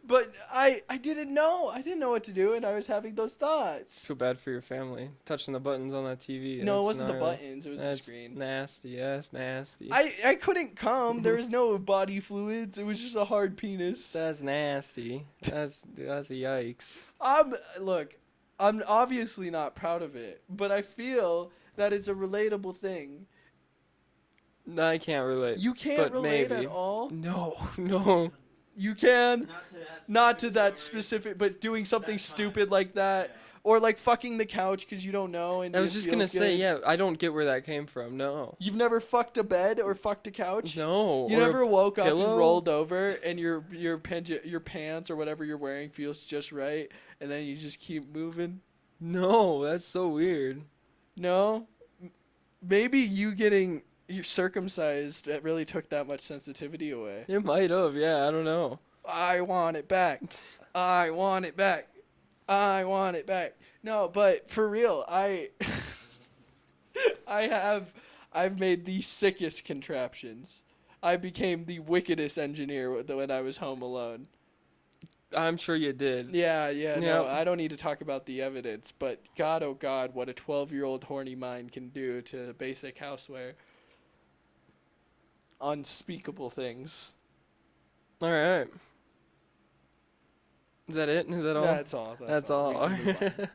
But I didn't know. I didn't know what to do, and I was having those thoughts. Feel bad for your family. Touching the buttons on that TV. No, it that's wasn't the gnarly. buttons. It was the That's screen. nasty. Yes, nasty. I couldn't come. There was no body fluids. It was just a hard penis. That's nasty. That's a yikes. Look, I'm obviously not proud of it, but I feel that it's a relatable thing. No, I can't relate. You can't but relate maybe. at all. No, no. You can. Not to that. Not to that story. specific, but doing something That time. stupid like that, Yeah. or like fucking the couch because you don't know. And I was it just gonna feels say, good. yeah, I don't get where that came from. No. You've never fucked a bed or fucked a couch. No. You or a never woke up pillow? and rolled over, and your pants or whatever you're wearing feels just right, and then you just keep moving. No, that's so weird. No, maybe you getting circumcised that really took that much sensitivity away. It might have. Yeah, I don't know. I want it back. I want it back. I want it back. No, but for real, I've made the sickest contraptions. I became the wickedest engineer when I was home alone. I'm sure you did. Yeah, no, Yep. I don't need to talk about the evidence, but God, oh God, what a 12-year-old horny mind can do to basic houseware. Unspeakable things. All right. Is that it? Is that all? That's all. That's We all. can move on.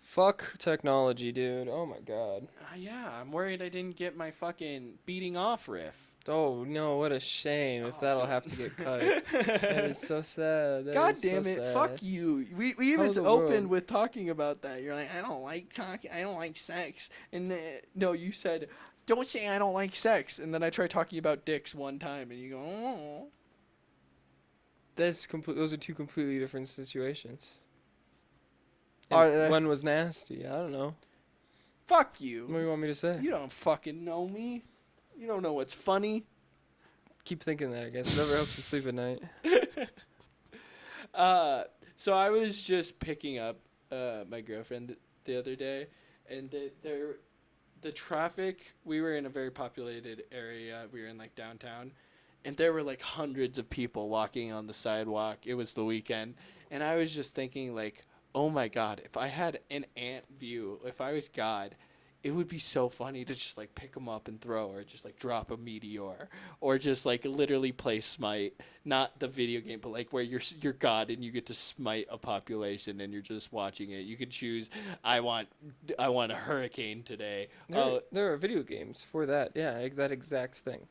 Fuck technology, dude. Oh my god. Yeah, I'm worried I didn't get my fucking beating off riff. Oh no, what a shame if Oh, that'll man. have to get cut. That is so sad. That God is so damn it! sad. Fuck you. We even the opened world? with talking about that. You're like, I don't like talking. I don't like sex. And no, you said, don't say I don't like sex. And then I tried talking about dicks one time, and you go, oh. That's Those are two completely different situations. Are And they? one was nasty. I don't know. Fuck What do you. you want me to say? You don't fucking know me. You don't know what's funny. Keep thinking that. I guess it never helps you sleep at night. So I was just picking up my girlfriend the other day, and the traffic. We were in a very populated area. We were in like downtown, and there were like hundreds of people walking on the sidewalk. It was the weekend, and I was just thinking like, oh my God, if I had an ant view, if I was God, it would be so funny to just like pick them up and throw, or just like drop a meteor, or just like literally play Smite, not the video game, but like where you're God and you get to smite a population and you're just watching it. You could choose, I want a hurricane today. There are video games for that. Yeah, like that exact thing.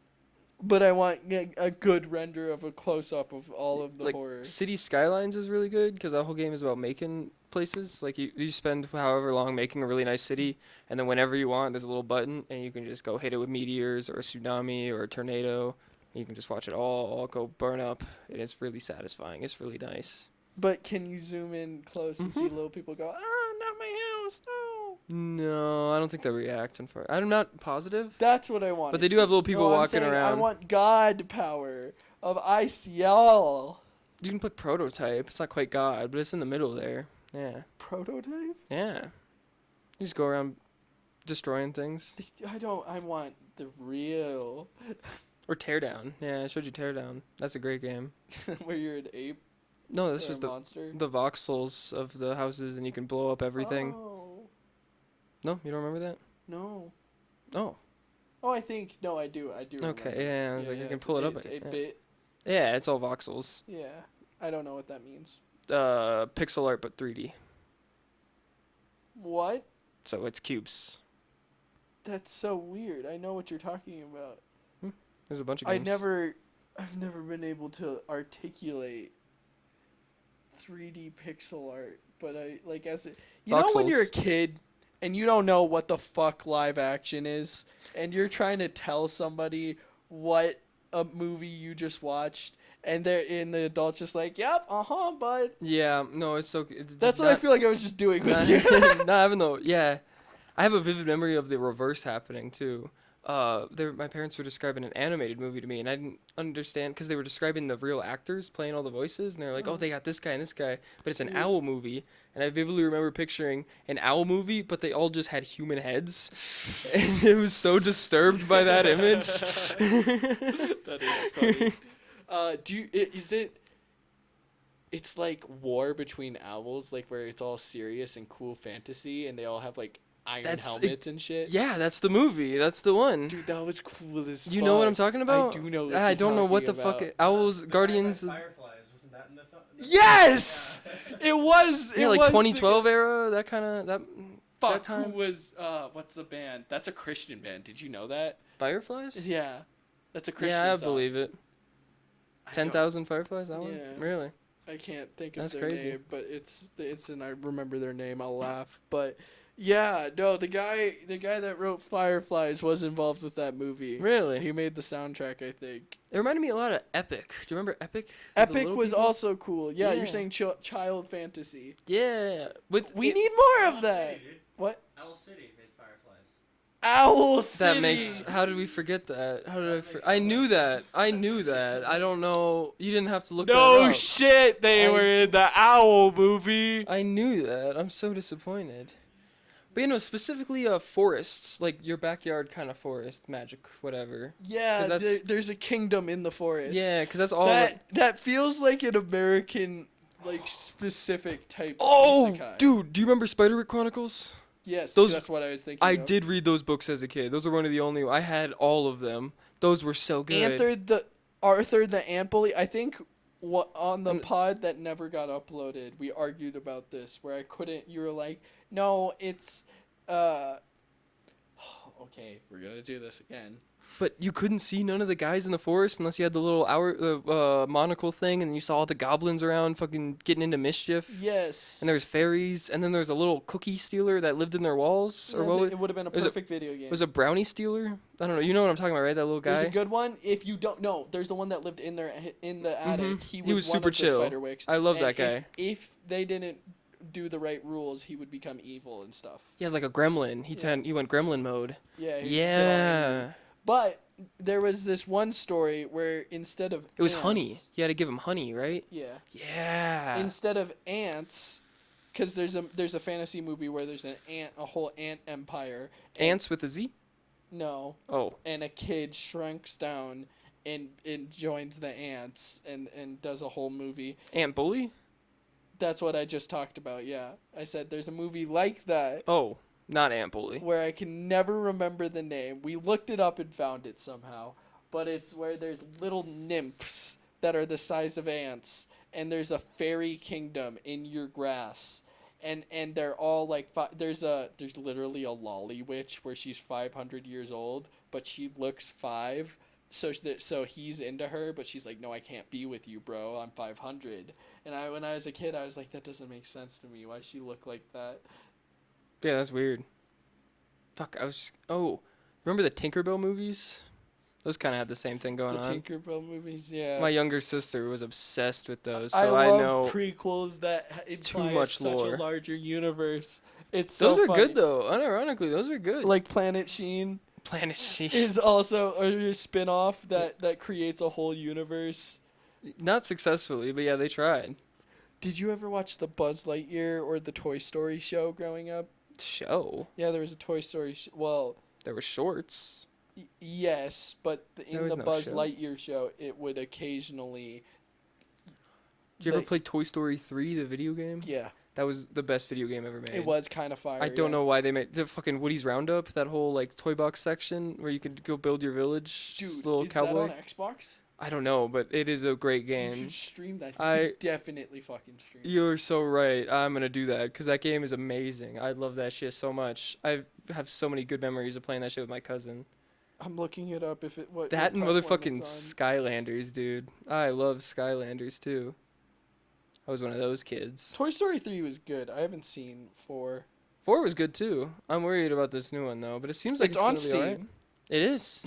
But I want a good render of a close up of all of the Like horror. City Skylines is really good because that whole game is about making places. Like you spend however long making a really nice city, and then whenever you want, there's a little button, and you can just go hit it with meteors or a tsunami or a tornado. And you can just watch it all go burn up. And it's really satisfying. It's really nice. But can you zoom in close and see little people go, not my house, no. No, I don't think they react. I'm not positive. That's what I want. But they do have little people walking I around. want God power of ICL. You can put Prototype. It's not quite God, but it's in the middle there. Yeah. Prototype? Yeah. You just go around destroying things. I want the real. Or Teardown. Yeah, I showed you Teardown. That's a great game. Where you're an ape No, that's or just a the monster. voxels of the houses, and you can blow up everything. Oh, No, you don't remember that? no. Oh. Oh, I think, no, I do. Okay, remember. yeah, I was like, I can it's pull it up. It's Yeah. 8-bit. Yeah, it's all voxels. Yeah. I don't know what that means. Pixel art, but 3D. What? So it's cubes. That's so weird. I know what you're talking about. There's a bunch of I've games. never been able to articulate 3D pixel art, but I like as it, you know when you're a Voxels. kid and you don't know what the fuck live action is, and you're trying to tell somebody what a movie you just watched, and the adult's just like, "Yep, bud." Yeah, no, it's so. It's That's just what I feel like I was just doing with not, you. not having the. Yeah, I have a vivid memory of the reverse happening too. my parents were describing an animated movie to me, and I didn't understand because they were describing the real actors playing all the voices, and they're like, oh, they got this guy and this guy, but it's an Cool. owl movie, and I vividly remember picturing an owl movie, but they all just had human heads, and it was so disturbed by that image. That is funny. Is it? It's like war between owls, like where it's all serious and cool fantasy, and they all have like iron That's helmets and shit. Yeah, that's the movie. That's the one. Dude, that was cool as fuck. You know what I'm talking about? I do know. What I you're don't know what the talking fuck. about. Owls, The guy Guardians. by Fireflies, wasn't that in this? Yes, it was. Yeah, it like was 2012 era. That kind of that. Fuck, that time. who was? What's the band? That's a Christian band. Did you know that? Fireflies. Yeah, that's a Christian. Yeah, I song. believe it. I don't- 10,000 Fireflies. That one. Yeah. Really? I can't think of That's their crazy. name, but it's and I remember their name. I'll laugh, but yeah, no, the guy that wrote Fireflies was involved with that movie. Really? He made the soundtrack, I think. It reminded me a lot of Epic. Do you remember Epic? As the Epic little was people? also cool. Yeah, Yeah. you're saying child fantasy. Yeah. We need more of that. City, dude. What? Owl City made Fireflies. Owl City. That makes. How did we forget that? How did I? That makes I so knew much that. sense. I knew that. I don't know. You didn't have to look that No up. shit, they I- were in the Owl movie. I knew that. I'm so disappointed. But you know, specifically forests, like your backyard kind of forest, magic, whatever. Yeah, 'Cause that's- there's a kingdom in the forest. Yeah, because that's all. That feels like an American like specific type. Oh, isekai. dude, do you remember Spiderwick Chronicles? Yes, those- that's what I was thinking. I of. did read those books as a kid. Those were one of the only. I had all of them. Those were so good. Arthur the Ant Bully. I think what on the And- pod that never got uploaded, we argued about this where I couldn't. You were like, no, it's. Okay, we're gonna do this again. But you couldn't see none of the guys in the forest unless you had the little monocle thing, and you saw all the goblins around, fucking getting into mischief. Yes. And there's fairies, and then there's a little cookie stealer that lived in their walls, or what? It would have been a was it- perfect video game. Was a brownie stealer? I don't know. You know what I'm talking about, right? That little There's guy. a good one. If you don't know, there's the one that lived in the attic. Mhm. He He was one super of the chill. Spiderwicks. I love And that guy. If they didn't do the right rules, he would become evil and stuff. He has like a gremlin. He went gremlin mode. Yeah. He would get all angry. Yeah. But there was this one story where instead of It was honey. ants- You had to give him honey, right? Yeah. Yeah. Instead of ants, because there's a fantasy movie where there's a whole ant empire. and- Ants with a Z? No. Oh. And a kid shrinks down and joins the ants and does a whole movie. Ant bully? That's what I just talked about. Yeah, I said there's a movie like that Oh, not ant bully. where I can never remember the name. We looked it up and found it somehow, but it's where there's little nymphs that are the size of ants, and there's a fairy kingdom in your grass, and they're all like there's literally a lolly witch where she's 500 years old, but she looks 5. So he's into her, but she's like, no, I can't be with you, bro. I'm 500. And when I was a kid, I was like, that doesn't make sense to me. Why does she look like that? Yeah, that's weird. Fuck, oh, remember the Tinkerbell movies? Those kind of had the same thing going The on. Tinkerbell movies, yeah. My younger sister was obsessed with those, I so I love know. prequels that imply much such lore. a larger universe. It's so Those are funny. good though. Unironically, those are good. Like Planet Sheen Planet Sheep. is also a spin-off that creates a whole universe. Not successfully, but yeah, they tried. Did you ever watch the Buzz Lightyear or the Toy Story show growing up? Show. Yeah, there was a Toy Story. Well, There were shorts. yes, but There in was the no Buzz show. Lightyear show, it would occasionally. Did you ever Like- play Toy Story 3, the video game? Yeah, That was the best video game ever made. it was kind of fire. I don't yeah. know why they made the fucking Woody's Roundup, that whole like toy box section where you could go build your village. Dude, little is cowboy. that on Xbox? I don't know, but it is a great You game. should stream that. You I- could definitely fucking stream. You're so right. I'm gonna do that because that game is amazing. I love that shit so much. I have so many good memories of playing that shit with my cousin. I'm looking it up. If it what That and what platform motherfucking it's Skylanders, dude. I love Skylanders too. I was one of those kids. on. Toy Story 3 was good. I haven't seen 4. 4 was good too. I'm worried about this new one though, but it seems like It's it's, on gonna Steam. be alright. It is.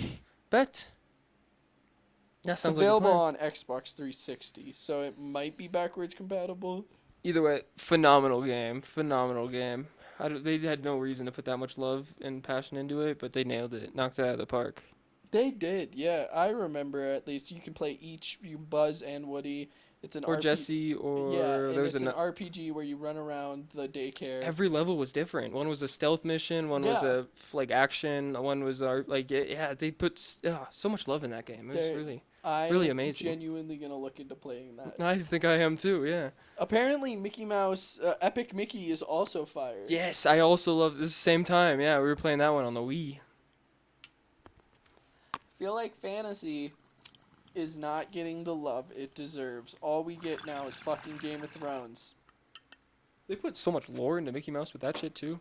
Bet. That It's sounds like a available plan. on Xbox 360, so it might be backwards compatible. Either way, phenomenal game. Phenomenal game. They had no reason to put that much love and passion into it, but they nailed it, knocked it out of the park. They did, yeah. I remember at least you can play you Buzz and Woody. It's an Or Jesse, or Yeah, and there was it's an RPG where you run around the daycare. every level was different. One was a stealth mission, one was Yeah. a like action, one was yeah, they put so much love in that game. It was They're- I'm really amazing. genuinely gonna look into playing that. I think I am too. Yeah. Apparently, Mickey Mouse, Epic Mickey is also fired. Yes, I also love this same time. Yeah, we were playing that one on the Wii. Feel like fantasy is not getting the love it deserves. All we get now is fucking Game of Thrones. They put so much lore into Mickey Mouse with that shit too.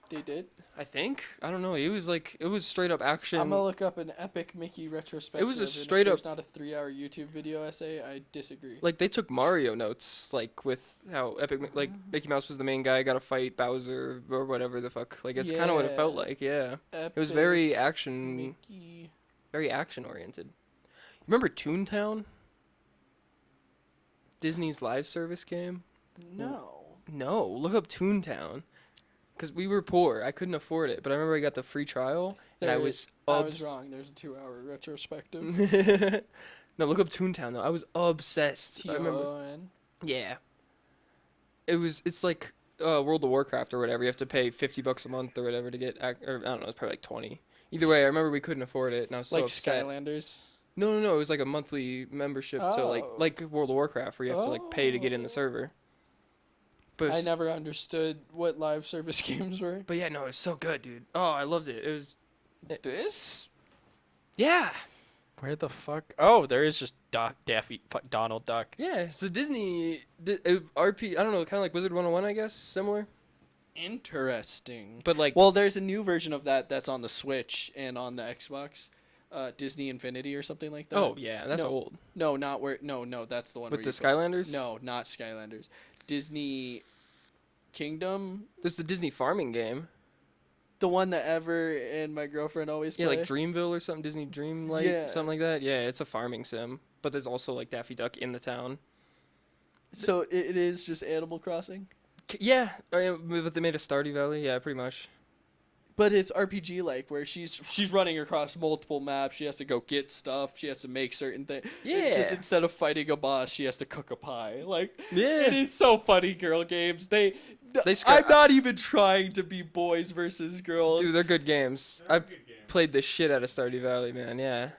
They did. I think. I don't know. It was straight up action. I'm gonna look up an Epic Mickey retrospective. a and straight if up- there's not a 3-hour YouTube video essay. I disagree. Like they took Mario notes, like with how like Mickey Mouse was the main guy, got to fight Bowser or whatever the fuck. Like it's kind of what it felt Yeah. like. Yeah, Epic it was very action, Mickey. very action oriented. Remember Toontown? Disney's live service game. No. No, look up Toontown. Because we were poor, I couldn't afford it. But I remember I got the free trial, and I There- was I was wrong. There's a 2-hour retrospective. No, look up Toontown though. I was obsessed. I remember. T-O-N. Yeah. It's like World of Warcraft or whatever. You have to pay $50 a month or whatever to get or I don't know, it's probably like 20. Either way, I remember we couldn't afford it and I was so Like upset. Skylanders. No, it was like a monthly membership to Oh. like World of Warcraft where you have to like pay to get in the server. But I never understood what live service games were. but yeah, no, it was so good, dude. Oh, I loved it. It was This? yeah. Where the fuck? Oh, there is just Donald Duck. Yeah, it's a Disney RP, I don't know, kind of like Wizard 101, I guess, similar. Interesting. But like Well, there's a new version of that that's on the Switch and on the Xbox. Disney Infinity or something like that. oh, yeah, that's No. old. No, not where. No, that's the one. With where the you go- Skylanders? No, not Skylanders. Disney Kingdom, There's the Disney farming game. the one that Ever and my girlfriend always Yeah, play. like Dreamville or something, Disney Dreamlight, Yeah. something like that. Yeah, it's a farming sim, but there's also like Daffy Duck in the town. So it is just Animal Crossing, Yeah, but they made a Stardew Valley. Yeah, pretty much. but it's RPG like where she's running across multiple maps. She has to go get stuff. She has to make certain things. It's just Yeah. instead of fighting a boss, she has to cook a pie. Like Yeah. it is so funny, girl games. They I'm not even trying to be boys versus girls. Dude, they're good games. They're I good games. played the shit out of Stardew Valley, man. Yeah.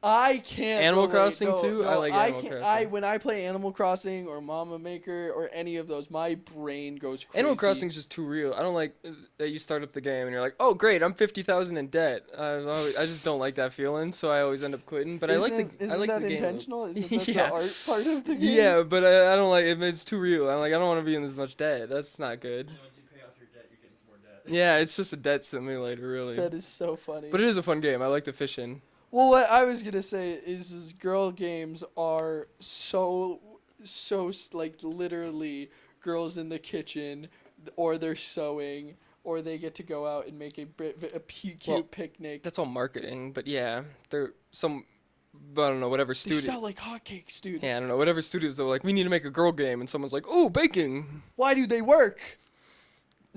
I can't. Animal relate. Crossing, No, too? no, I like Animal can't- Crossing. when I play Animal Crossing or Mama Maker or any of those, my brain goes crazy. Animal Crossing's just too real. I don't like that you start up the game and you're like, oh great, I'm 50,000 in debt. I just don't like that feeling, so I always end up quitting. But I like Isn't I like that the game. intentional? Isn't that Yeah. the art part of the game? Yeah, but I don't like it. It's too real. I'm like, I don't want to be in this much debt. That's not good. And once you pay off your debt, you get into more debt. Yeah, it's just a debt simulator, really. That is so funny. But it is a fun game. I like the fishing. Well, what I was gonna say is girl games are so like literally girls in the kitchen, or they're sewing, or they get to go out and make a cute Well, picnic. That's all marketing, but yeah, they're some, I don't know, whatever They studio. sell like hotcakes, dude. Yeah, I don't know, whatever studios they're like, we need to make a girl game, and someone's like, oh, baking. Why do they work?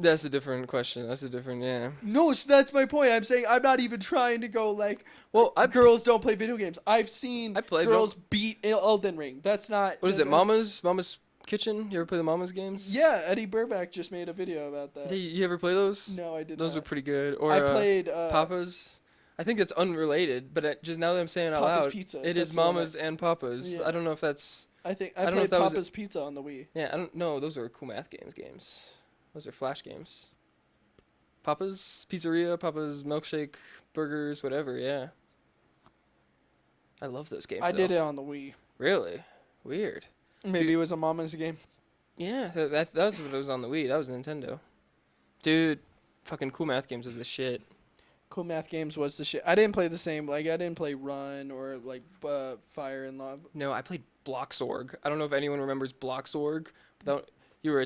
That's a different question. Yeah. No, so that's my point. I'm saying I'm not even trying to go like, Well, girls don't play video games. I've seen I played girls beat Elden Ring. That's not. What is it, Mama's Kitchen? You ever play the Mama's games? Yeah, Eddie Burback just made a video about that. Yeah, you ever play those? No, I did Those not. are pretty good. Or I played Papa's. I think it's unrelated, but just now that I'm saying it out Papa's loud, Pizza. it That's is the one Mama's and Papa's. Yeah. I don't know if that's. I think I I don't know if played that was Papa's Pizza on the Wii. Yeah, I don't know. Those are cool math games. Those are flash games. Papa's Pizzeria, Papa's Milkshake, Burgers, whatever, yeah. I love those games. I did though. it on the Wii. Really? Weird. Maybe Dude. it was a Mama's game. Yeah, that was what was on the Wii. That was Nintendo. Dude, fucking Cool Math Games was the shit. Cool Math Games was the shit. I didn't play the same. Like I didn't play Run or like Fire and Love. No, I played Bloxorg. I don't know if anyone remembers Bloxorg. But that, you were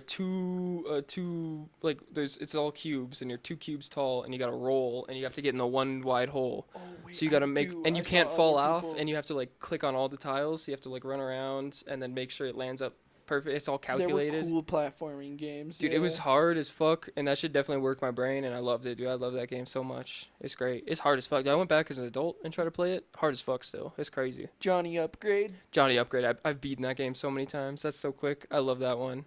like it's all cubes and you're 2 cubes tall and you got to roll and you have to get in the one wide hole. Oh wait. So you got to make and you can't fall off and and you have to like click on all the tiles. So you have to like run around and then make sure it lands up perfect. It's all There calculated. were cool platforming games. Dude, it was hard as fuck, and that should definitely work my brain, and I loved it, dude. I love that game so much. It's great. It's hard as fuck. I went back as an adult and tried to play it. Hard as fuck still. It's crazy. Johnny Upgrade. Johnny Upgrade. I've beaten that game so many times. That's so quick. I love that one.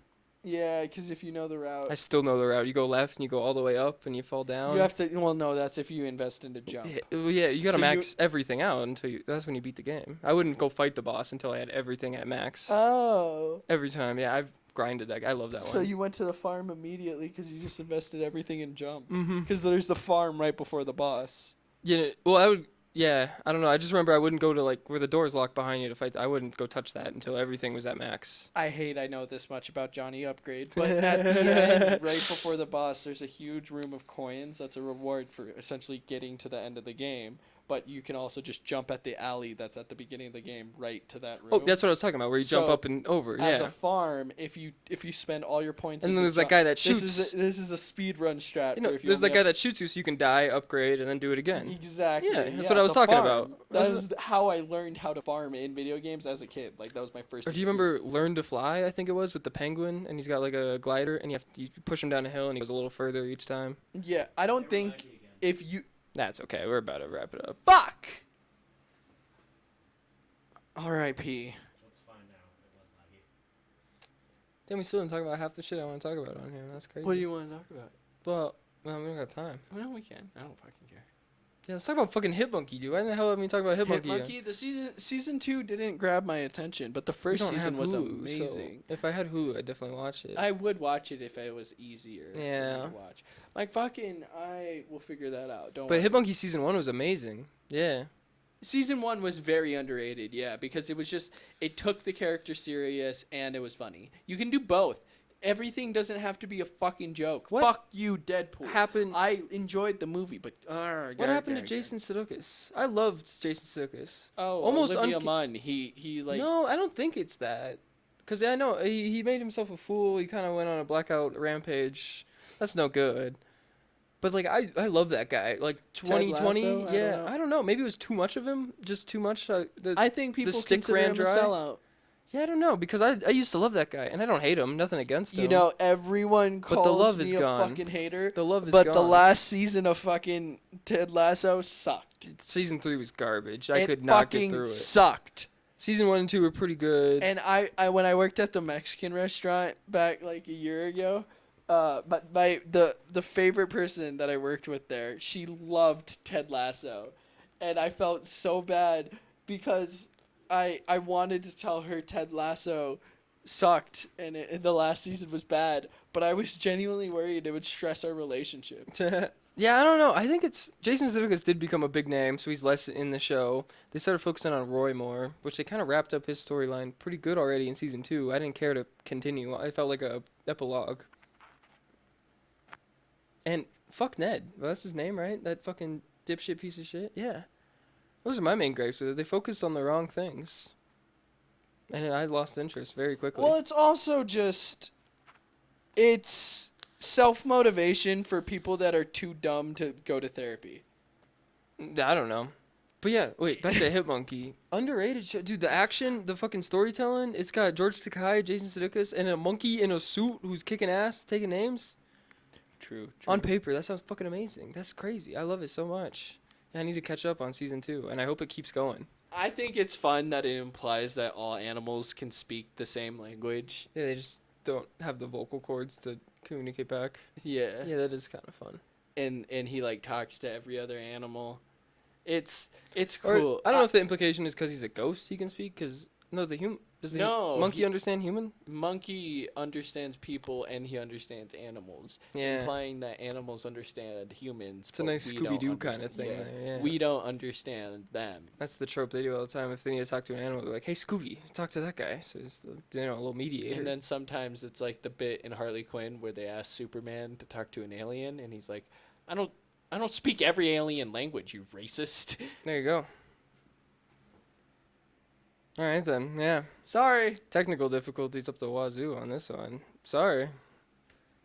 Yeah, because if you know the route, I still know the route. You go left and you go all the way up and you fall down. you have to. Well, no, that's if you invest into jump. Yeah, you gotta So max everything out until you. That's when you beat the game. I wouldn't go fight the boss until I had everything at max. Oh. Every time, yeah, I've grinded that. I love that So one. you went to the farm immediately because you just invested everything in jump. Mm-hmm. Because there's the farm right before the boss. Yeah. Well, I would. Yeah, I don't know. I just remember I wouldn't go to like where the door's locked behind you to fight. I wouldn't go touch that until everything was at max. I know this much about Johnny Upgrade, but at the end, right before the boss, there's a huge room of coins. That's a reward for essentially getting to the end of the game. But you can also just jump at the alley that's at the beginning of the game right to that room. Oh, that's what I was talking about. Where you jump So, up and over. As Yeah. a farm, if you spend all your points, And in then the there's that jump- guy that shoots. This is a speed run strat. You know, for if you there's that only guy have- that shoots you, so you can die, upgrade, and then do it again. Exactly. Yeah, that's what I was it's a talking farm. about. That Was is how I learned how to farm in video games as a kid. Like that was my first. Or do you remember Learn to Fly? I think it was with the penguin, and he's got like a glider, and you push him down a hill, and he goes a little further each time. Yeah, I don't They were think laggy again. if you That's okay. We're about to wrap it up. fuck. R.I.P. It's fine now. It was laggy. Damn, we still didn't talk about half the shit I want to talk about on here. That's crazy. What do you want to talk about? Well, we don't got time. Well, we can. I don't fucking care. Yeah, let's talk about fucking Hitmonkey, dude. Why the hell have we talk about Hitmonkey? Hitmonkey, the season 2 didn't grab my attention, but the We first don't season have was Hulu, so amazing. if I had Hulu, I'd definitely watch it. I would watch it if it was easier. for me Yeah. To watch. Like fucking, I will figure that out. Don't. But worry. Hitmonkey season 1 was amazing. Yeah. Season 1 was very underrated, yeah, because it was just it took the character serious and it was funny. You can do both. Everything doesn't have to be a fucking joke. What Fuck you, Deadpool. happened? I enjoyed the movie, but What happened to Jason Sudeikis? I loved Jason Sudeikis. Oh, almost Olivia Munn. He like No, I don't think it's that. Cause I know he made himself a fool. He kind of went on a blackout rampage. That's no good. But like I love that guy. Like 2020, Lasso? yeah. I don't know. Maybe it was too much of him. Just too much. I think people stick consider ran him dry? a sellout. Yeah, I don't know because I used to love that guy and I don't hate him. Nothing against him. You know, everyone But the calls love me is a gone. fucking hater. the love is But gone. the last season of fucking Ted Lasso sucked. Season 3 was garbage. I It could not get fucking through it. Sucked. Season 1 and 2 were pretty good. And I when I worked at the Mexican restaurant back like a year ago, but the favorite person that I worked with there, she loved Ted Lasso, and I felt so bad because I wanted to tell her Ted Lasso sucked and the last season was bad, but I was genuinely worried it would stress our relationship. Yeah, I don't know. I think it's Jason Sudeikis did become a big name, so he's less in the show. They started focusing on Roy more, which they kind of wrapped up his storyline pretty good already in season 2. I didn't care to continue. I felt like a epilogue. And fuck Ned. Well, that's his name, right? That fucking dipshit piece of shit. Yeah, those are my main gripes with it. They focused on the wrong things, and I lost interest very quickly. Well, it's also just it's self-motivation for people that are too dumb to go to therapy. I don't know. But yeah, wait, back to Hitmonkey. Underrated show. Dude, the action, the fucking storytelling, it's got George Takei, Jason Sudeikis, and a monkey in a suit who's kicking ass, taking names. True. On paper, that sounds fucking amazing. That's crazy. I love it so much. Yeah, I need to catch up on season 2, and I hope it keeps going. I think it's fun that it implies that all animals can speak the same language. Yeah, they just don't have the vocal cords to communicate back. Yeah. Yeah, that is kind of fun. And he like talks to every other animal. It's Or, cool. I don't know if the implication is because he's a ghost he can speak, because, no, does the No, monkey he- understand human? Monkey understands people and he understands animals, Yeah. implying that animals understand humans. It's a but nice we don't Scooby-Doo kind of underst- thing yeah. there, yeah. We don't understand them. That's the trope they do all the time. If they need to talk to an animal, they're like, "Hey, Scooby, talk to that guy." So it's a little mediator. And then sometimes it's like the bit in Harley Quinn where they ask Superman to talk to an alien, and he's like, "I don't speak every alien language, you racist." There you go. All right then, yeah. Sorry. Technical difficulties up the wazoo on this one. Sorry.